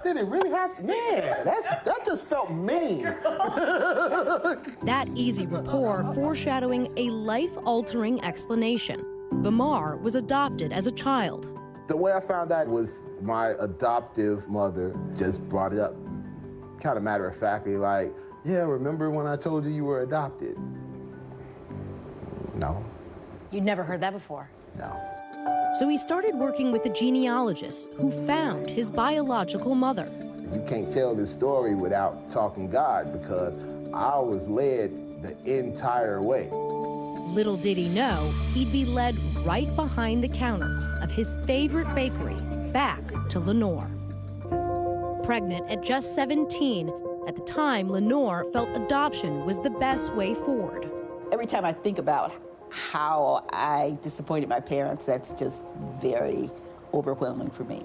Did it really happen? Man, that just felt mean. That easy rapport foreshadowing a life-altering explanation. Vamar was adopted as a child. The way I found out was my adoptive mother just brought it up, kind of matter-of-factly, like, yeah, remember when I told you you were adopted? No. You'd never heard that before? No. So he started working with a genealogist who found his biological mother. You can't tell this story without talking God, because I was led the entire way. Little did he know, he'd be led right behind the counter of his favorite bakery, back to Lenore. Pregnant at just 17, at the time, Lenore felt adoption was the best way forward. Every time I think about how I disappointed my parents, that's just very overwhelming for me.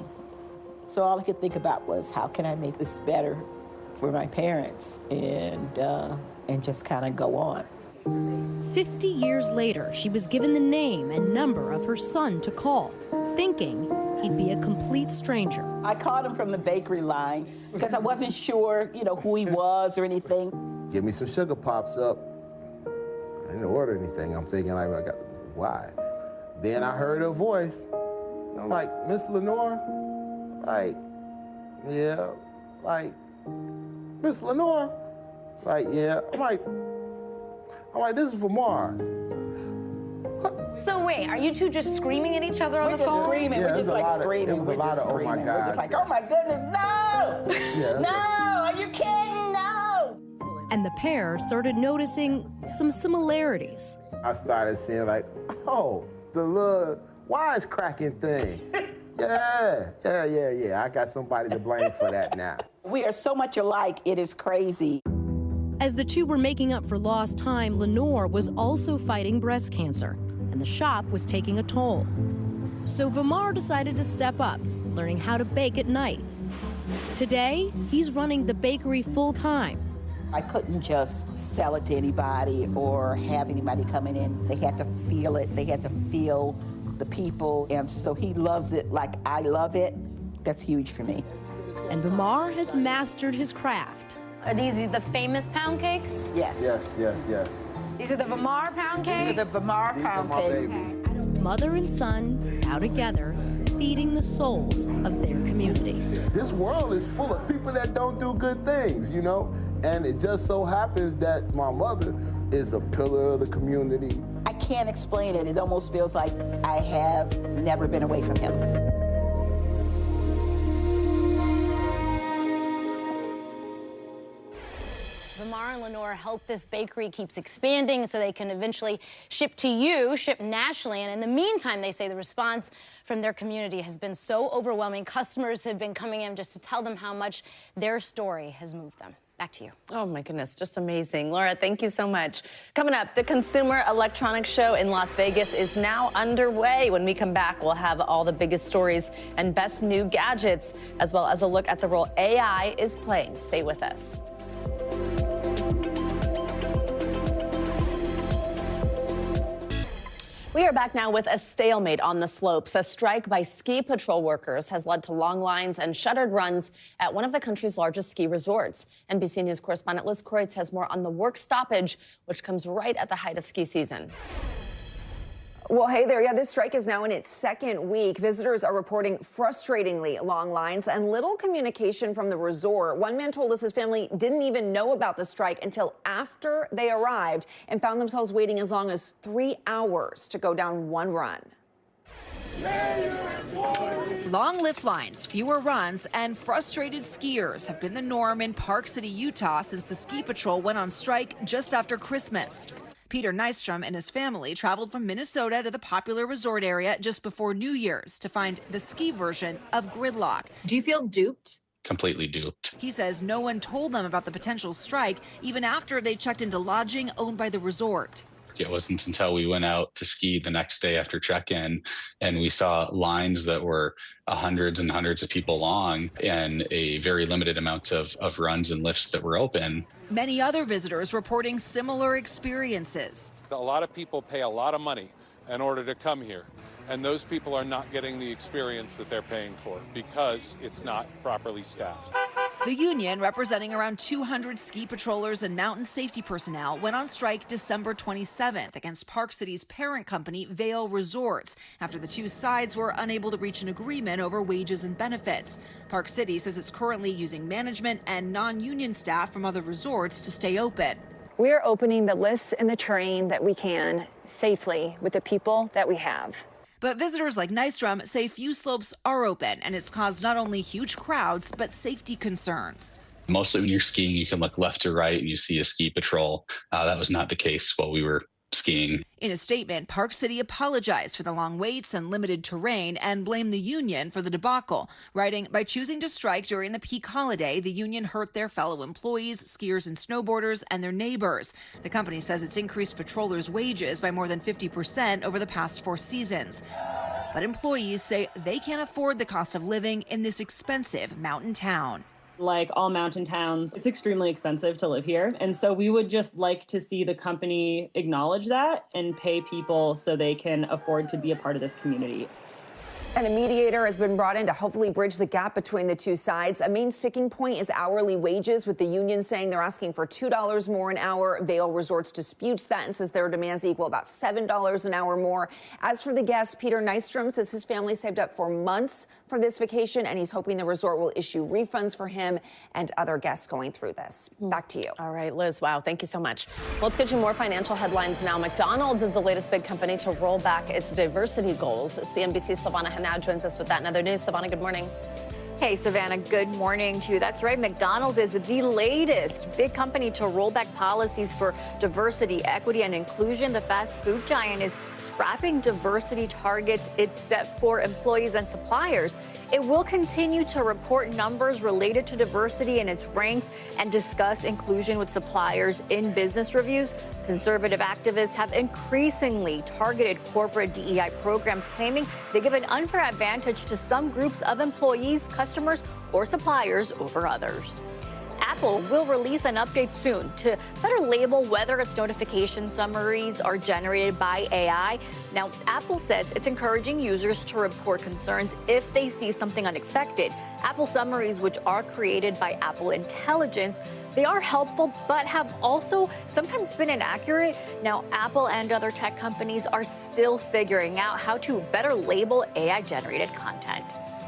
So all I could think about was, how can I make this better for my parents, and just kind of go on. 50 years later, she was given the name and number of her son to call, thinking he'd be a complete stranger. I called him from the bakery line because I wasn't sure, you know, who he was or anything. Give me some sugar pops up. didn't order anything. I'm thinking, like, why? Then I heard her voice. And I'm like, Miss Lenore? Like, yeah. Like, Miss Lenore? Like, yeah. I'm like, this is for Mars. So wait, are you two just screaming at each other on the phone? We're just screaming. Yeah, we're just like screaming. It was a lot of, oh my God. We're just like, oh my goodness, no! Yeah, no! Are you kidding? No! And the pair started noticing some similarities. I started seeing like, oh, the little wisecracking thing. Yeah. I got somebody to blame for that now. We are so much alike, it is crazy. As the two were making up for lost time, Lenore was also fighting breast cancer, and the shop was taking a toll. So Vamar decided to step up, learning how to bake at night. Today, he's running the bakery full-time. I couldn't just sell it to anybody or have anybody coming in. They had to feel it. They had to feel the people. And so he loves it like I love it. That's huge for me. And Vamar has mastered his craft. Are these the famous pound cakes? Yes. Yes. These are the Vamar pound cakes? These are the Vamar pound cakes. Mother and son, now together, feeding the souls of their community. This world is full of people that don't do good things, you know? And it just so happens that my mother is a pillar of the community. I can't explain it. It almost feels like I have never been away from him. Vamar and Lenore help this bakery keeps expanding so they can eventually ship to you, ship nationally. And in the meantime, they say the response from their community has been so overwhelming. Customers have been coming in just to tell them how much their story has moved them. Back to you. Oh, my goodness. Just amazing. Laura, thank you so much. Coming up, the Consumer Electronics Show in Las Vegas is now underway. When we come back, we'll have all the biggest stories and best new gadgets, as well as a look at the role AI is playing. Stay with us. We are back now with a stalemate on the slopes. A strike by ski patrol workers has led to long lines and shuttered runs at one of the country's largest ski resorts. NBC News correspondent Liz Kreutz has more on the work stoppage, which comes right at the height of ski season. Well, hey there. Yeah, this strike is now in its second week. Visitors are reporting frustratingly long lines and little communication from the resort. One man told us his family didn't even know about the strike until after they arrived and found themselves waiting as long as 3 hours to go down one run. Long lift lines, fewer runs, and frustrated skiers have been the norm in Park City, Utah since the ski patrol went on strike just after Christmas. Peter Nystrom and his family traveled from Minnesota to the popular resort area just before New Year's to find the ski version of gridlock. Do you feel duped? Completely duped. He says no one told them about the potential strike even after they checked into lodging owned by the resort. It wasn't until we went out to ski the next day after check-in and we saw lines that were hundreds and hundreds of people long and a very limited amount of runs and lifts that were open. Many other visitors reporting similar experiences. A lot of people pay a lot of money in order to come here, and those people are not getting the experience that they're paying for because it's not properly staffed. The union, representing around 200 ski patrollers and mountain safety personnel, went on strike December 27th against Park City's parent company, Vail Resorts, after the two sides were unable to reach an agreement over wages and benefits. Park City says it's currently using management and non-union staff from other resorts to stay open. We are opening the lifts and the terrain that we can safely with the people that we have. But visitors like Nystrom say few slopes are open, and it's caused not only huge crowds, but safety concerns. Mostly when you're skiing, you can look left to right and you see a ski patrol. That was not the case while we were skiing. In a statement, Park City apologized for the long waits and limited terrain and blamed the union for the debacle, writing, "By choosing to strike during the peak holiday, the union hurt their fellow employees, skiers and snowboarders, and their neighbors." The company says it's increased patrollers' wages by more than 50% over the past 4 seasons. But employees say they can't afford the cost of living in this expensive mountain town. Like all mountain towns, it's extremely expensive to live here. And so we would just like to see the company acknowledge that and pay people so they can afford to be a part of this community. And a mediator has been brought in to hopefully bridge the gap between the two sides. A main sticking point is hourly wages, with the union saying they're asking for $2 more an hour. Vail Resorts disputes that and says their demands equal about $7 an hour more. As for the guest, Peter Nystrom says his family saved up for months for this vacation, and he's hoping the resort will issue refunds for him and other guests going through this. Back to you. All right, Liz. Wow, thank you so much. Well, let's get you more financial headlines now. McDonald's is the latest big company to roll back its diversity goals. CNBC's Silvana Hanau joins us with that and other news. Silvana, good morning. Hey, Savannah, good morning to you. That's right. McDonald's is the latest big company to roll back policies for diversity, equity, and inclusion. The fast food giant is scrapping diversity targets it set for employees and suppliers. It will continue to report numbers related to diversity in its ranks and discuss inclusion with suppliers in business reviews. Conservative activists have increasingly targeted corporate DEI programs, claiming they give an unfair advantage to some groups of employees, customers, or suppliers over others. Apple will release an update soon to better label whether its notification summaries are generated by AI. Now, Apple says it's encouraging users to report concerns if they see something unexpected. Apple summaries, which are created by Apple Intelligence, they are helpful, but have also sometimes been inaccurate. Now, Apple and other tech companies are still figuring out how to better label AI-generated content.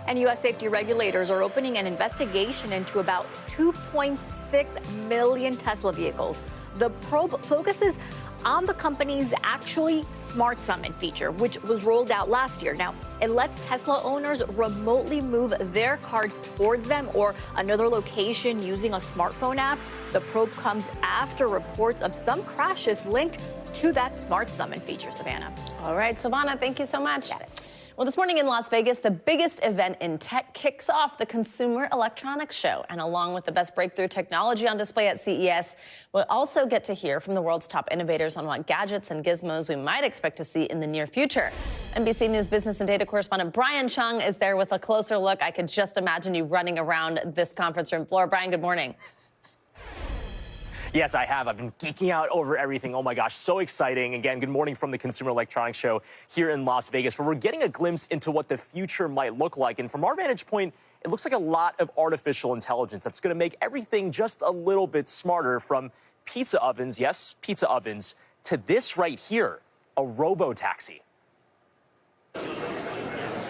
And U.S. safety regulators are opening an investigation into about 2.6 million Tesla vehicles. The probe focuses on the company's actually Smart Summon feature, which was rolled out last year. Now, it lets Tesla owners remotely move their car towards them or another location using a smartphone app. The probe comes after reports of some crashes linked to that Smart Summon feature, Savannah. All right, Silvana, thank you so much. Well, this morning in Las Vegas, the biggest event in tech kicks off the Consumer Electronics Show. And along with the best breakthrough technology on display at CES, we'll also get to hear from the world's top innovators on what gadgets and gizmos we might expect to see in the near future. NBC News business and data correspondent Brian Chung is there with a closer look. I could just imagine you running around this conference room floor. Brian, good morning. Yes, I have. I've been geeking out over everything. Oh, my gosh, so exciting. Again, good morning from the Consumer Electronics Show here in Las Vegas, where we're getting a glimpse into what the future might look like. And from our vantage point, it looks like a lot of artificial intelligence that's going to make everything just a little bit smarter, from pizza ovens, yes, pizza ovens, to this right here, a robo-taxi.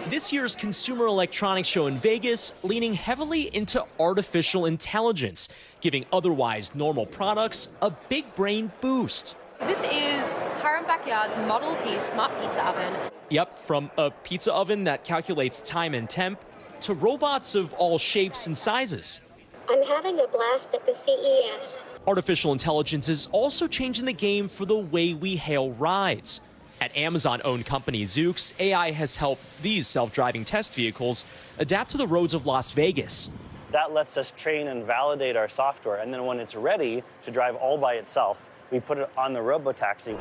This year's Consumer Electronics Show in Vegas leaning heavily into artificial intelligence, giving otherwise normal products a big brain boost. This is Current Backyard's Model P Smart Pizza Oven. Yep, from a pizza oven that calculates time and temp to robots of all shapes and sizes. I'm having a blast at the CES. Artificial intelligence is also changing the game for the way we hail rides. At Amazon-owned company Zoox, AI has helped these self-driving test vehicles adapt to the roads of Las Vegas. That lets us train and validate our software, and then when it's ready to drive all by itself, we put it on the robotaxi.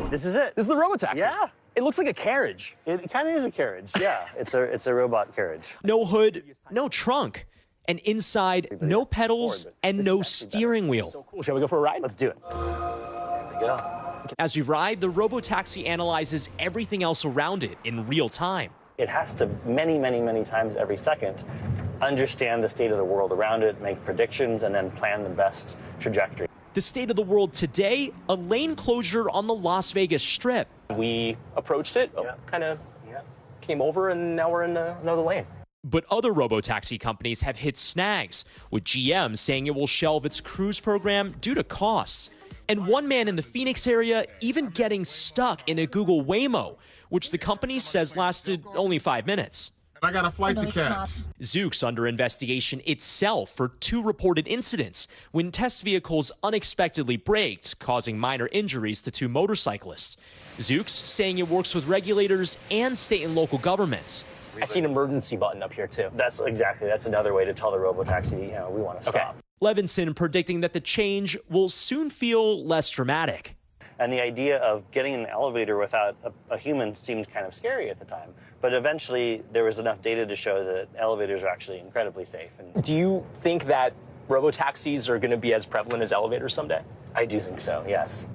This is it. This is the robotaxi? Yeah. It looks like a carriage. It kind of is a carriage, yeah. It's a robot carriage. No hood, no trunk, and inside, no pedals and no steering wheel. So cool. Shall we go for a ride? Let's do it. There we go. As we ride, the robotaxi analyzes everything else around it in real time. It has to many, many, many times every second understand the state of the world around it, make predictions, and then plan the best trajectory. The state of the world today, a lane closure on the Las Vegas Strip. We approached it, kind of came over, and now we're in another lane. But other robotaxi companies have hit snags, with GM saying it will shelve its cruise program due to costs. And one man in the Phoenix area even getting stuck in a Google Waymo, which the company says lasted only 5 minutes. I got a flight to catch. Zoox under investigation itself for 2 reported incidents when test vehicles unexpectedly braked, causing minor injuries to 2 motorcyclists. Zoox saying it works with regulators and state and local governments. I see an emergency button up here, too. That's another way to tell the robotaxi, we want to stop. Levinson predicting that the change will soon feel less dramatic. And the idea of getting in an elevator without a human seemed kind of scary at the time. But eventually, there was enough data to show that elevators are actually incredibly safe. And do you think that robotaxis are going to be as prevalent as elevators someday? I do think so, yes.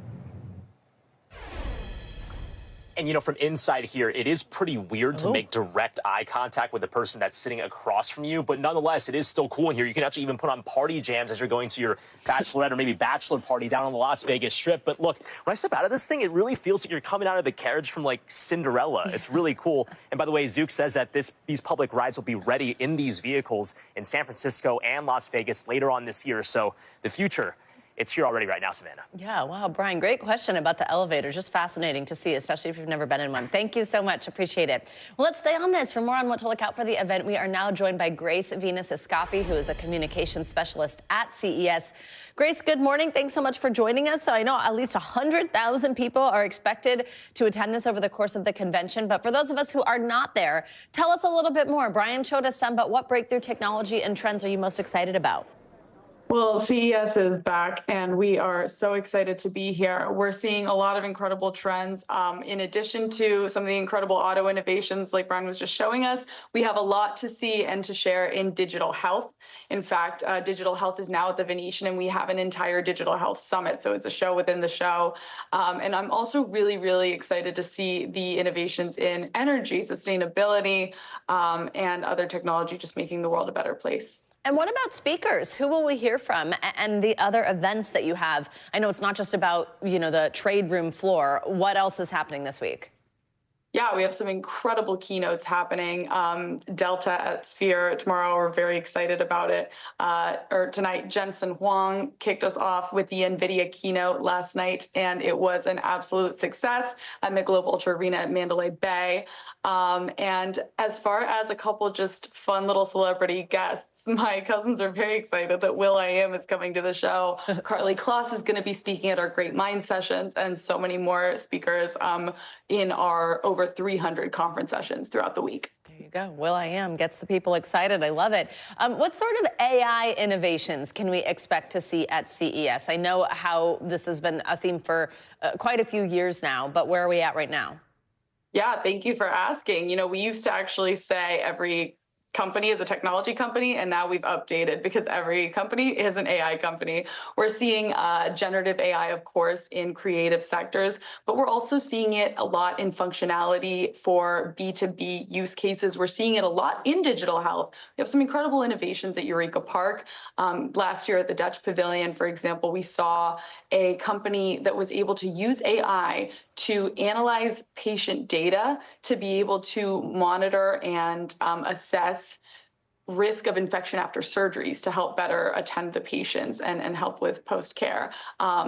And, you know, from inside here, it is pretty weird to make direct eye contact with the person that's sitting across from you. But nonetheless, it is still cool in here. You can actually even put on party jams as you're going to your bachelorette or maybe bachelor party down on the Las Vegas Strip. But look, when I step out of this thing, it really feels like you're coming out of the carriage from, like, Cinderella. It's really cool. And by the way, Zook says that these public rides will be ready in these vehicles in San Francisco and Las Vegas later on this year. So the future, it's here already right now, Savannah. Yeah, wow, Brian, great question about the elevator. Just fascinating to see, especially if you've never been in one. Thank you so much. Appreciate it. Well, let's stay on this. For more on what to look out for the event, we are now joined by Grace Venus-Escafi, who is a communications specialist at CES. Grace, good morning. Thanks so much for joining us. So I know at least 100,000 people are expected to attend this over the course of the convention. But for those of us who are not there, tell us a little bit more. Brian showed us some, but what breakthrough technology and trends are you most excited about? Well, CES is back, and we are so excited to be here. We're seeing a lot of incredible trends. In addition to some of the incredible auto innovations like Brian was just showing us, we have a lot to see and to share in digital health. In fact, digital health is now at the Venetian, and we have an entire digital health summit. So it's a show within the show. And I'm also really, really excited to see the innovations in energy, sustainability, and other technology, just making the world a better place. And what about speakers? Who will we hear from and the other events that you have? I know it's not just about, you know, the trade room floor. What else is happening this week? Yeah, we have some incredible keynotes happening. Delta at Sphere tomorrow, we're very excited about it. Or tonight, Jensen Huang kicked us off with the NVIDIA keynote last night, and it was an absolute success at Michelob Ultra Arena at Mandalay Bay. And as far as a couple just fun little celebrity guests, my cousins are very excited that will.i.am is coming to the show. Carly Kloss is going to be speaking at our Great Minds sessions, and so many more speakers in our over 300 conference sessions throughout the week. There you go. will.i.am gets the people excited. I love it. What sort of AI innovations can we expect to see at CES? I know how this has been a theme for quite a few years now, but where are we at right now? Yeah, thank you for asking. You know, we used to actually say every company is a technology company, and now we've updated because every company is an AI company. We're seeing generative AI, of course, in creative sectors, but we're also seeing it a lot in functionality for B2B use cases. We're seeing it a lot in digital health. We have some incredible innovations at Eureka Park. Last year at the Dutch Pavilion, for example, we saw a company that was able to use AI to analyze patient data to be able to monitor and assess risk of infection after surgeries to help better attend the patients and help with post-care.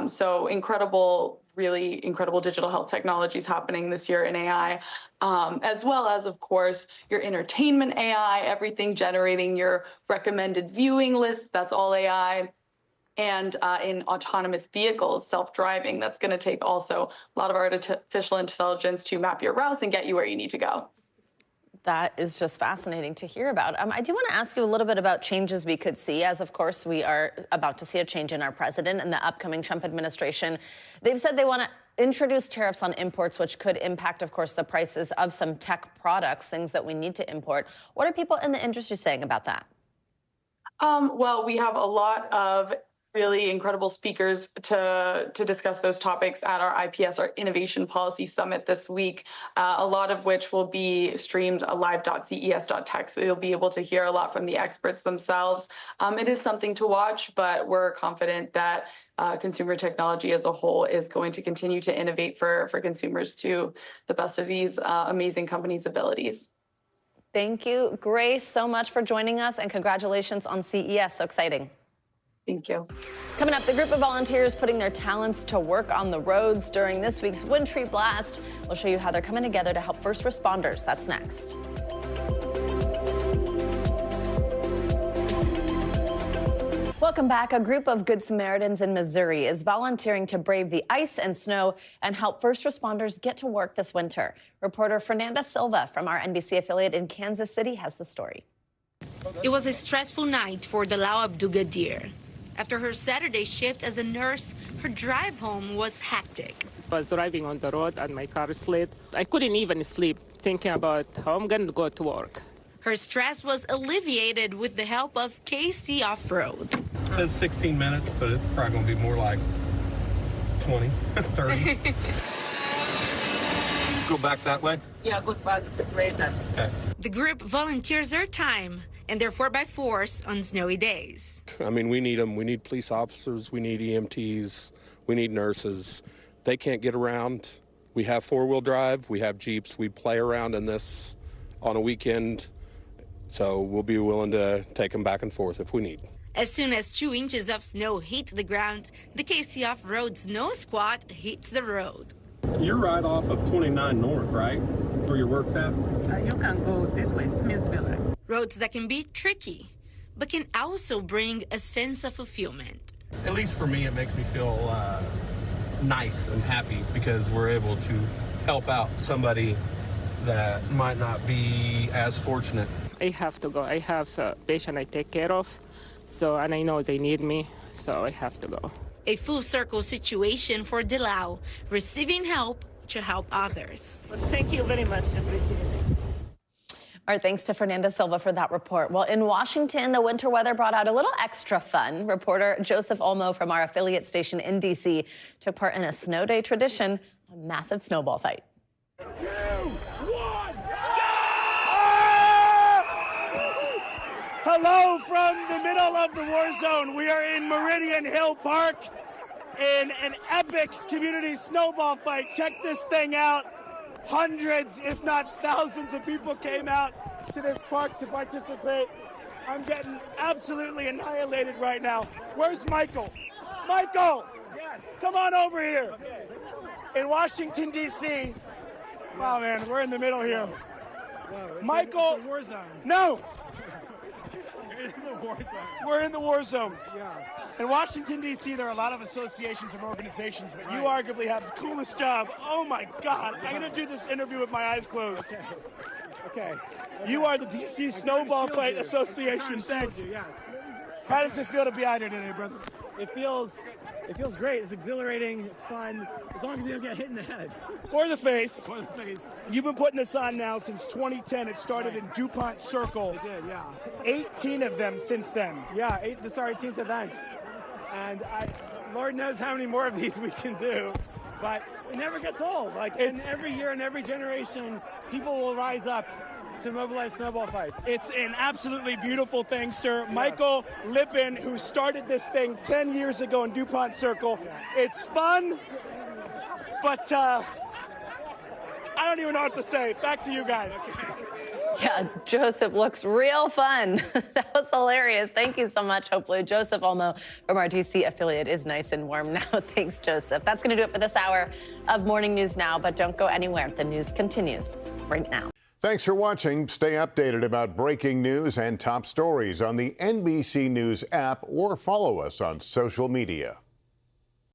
So incredible, really incredible digital health technologies happening this year in AI, as well as, of course, your entertainment AI, everything generating your recommended viewing list, that's all AI. And in autonomous vehicles, self-driving, that's going to take also a lot of artificial intelligence to map your routes and get you where you need to go. That is just fascinating to hear about. I do want to ask you a little bit about changes we could see, as of course we are about to see a change in our president and the upcoming Trump administration. They've said they want to introduce tariffs on imports, which could impact, of course, the prices of some tech products, things that we need to import. What are people in the industry saying about that? Well, we have a lot of really incredible speakers to discuss those topics at our IPS, our Innovation Policy Summit this week, a lot of which will be streamed live.ces.tech, so you'll be able to hear a lot from the experts themselves. It is something to watch, but we're confident that consumer technology as a whole is going to continue to innovate for consumers to the best of these amazing companies' abilities. Thank you, Grace, so much for joining us, and congratulations on CES. So exciting. Thank you. Coming up, the group of volunteers putting their talents to work on the roads during this week's Wintry Blast. We'll show you how they're coming together to help first responders. That's next. Welcome back. A group of Good Samaritans in Missouri is volunteering to brave the ice and snow and help first responders get to work this winter. Reporter Fernanda Silva from our NBC affiliate in Kansas City has the story. It was a stressful night for Dalal Abdugadir. After her Saturday shift as a nurse, her drive home was hectic. I was driving on the road and my car slid. I couldn't even sleep, thinking about how I'm going to go to work. Her stress was alleviated with the help of KC Off-Road. It says 16 minutes, but it's probably going to be more like 20, 30. Go back that way? Yeah, go back straight then. Okay. The group volunteers their time and their 4x4s on snowy days. I mean, we need them. We need police officers. We need EMTs. We need nurses. They can't get around. We have four-wheel drive. We have Jeeps. We play around in this on a weekend. So we'll be willing to take them back and forth if we need. As soon as 2 inches of snow hit the ground, the KC Off-Road Snow Squad hits the road. You're right off of 29 North, right? Where your work's at? You can go this way, Smithville. Roads that can be tricky, but can also bring a sense of fulfillment. At least for me, it makes me feel nice and happy because we're able to help out somebody that might not be as fortunate. I have to go. I have a patient I take care of, and I know they need me, so I have to go. A full circle situation for Delau, receiving help to help others. But thank you very much. Appreciate it. All right, thanks to Fernanda Silva for that report. Well, in Washington, the winter weather brought out a little extra fun. Reporter Joseph Olmo from our affiliate station in D.C. took part in a snow day tradition, a massive snowball fight. Hello from the middle of the war zone. We are in Meridian Hill Park in an epic community snowball fight. Check this thing out. Hundreds, if not thousands of people came out to this park to participate. I'm getting absolutely annihilated right now. Where's Michael? Michael, come on over here. In Washington, D.C. Wow, man, we're in the middle here. Michael, it's a war zone. No. It is a war zone. We're in the war zone. Yeah. In Washington, D.C., there are a lot of associations and organizations, but you arguably have the coolest job. Oh, my God. I'm going to do this interview with my eyes closed. Okay. You are the D.C. Snowball Fight Association. Thanks. Yes. How does it feel to be out here today, brother? It feels great. It's exhilarating. It's fun. As long as you don't get hit in the head. Or the face. Or the face. You've been putting this on now since 2010. It started in DuPont Circle. It did, yeah. 18 of them since then. Yeah, this is our 18th event. And Lord knows how many more of these we can do. But it never gets old. In every year and every generation, people will rise up to mobilize snowball fights. It's an absolutely beautiful thing, sir. Yes. Michael Lippin, who started this thing 10 years ago in DuPont Circle. Yeah. It's fun, but I don't even know what to say. Back to you guys. Yeah, Joseph looks real fun. That was hilarious. Thank you so much. Hopefully Joseph Olmo from our DC affiliate is nice and warm now. Thanks, Joseph. That's going to do it for this hour of Morning News Now, but don't go anywhere. The news continues right now. Thanks for watching. Stay updated about breaking news and top stories on the NBC News app or follow us on social media.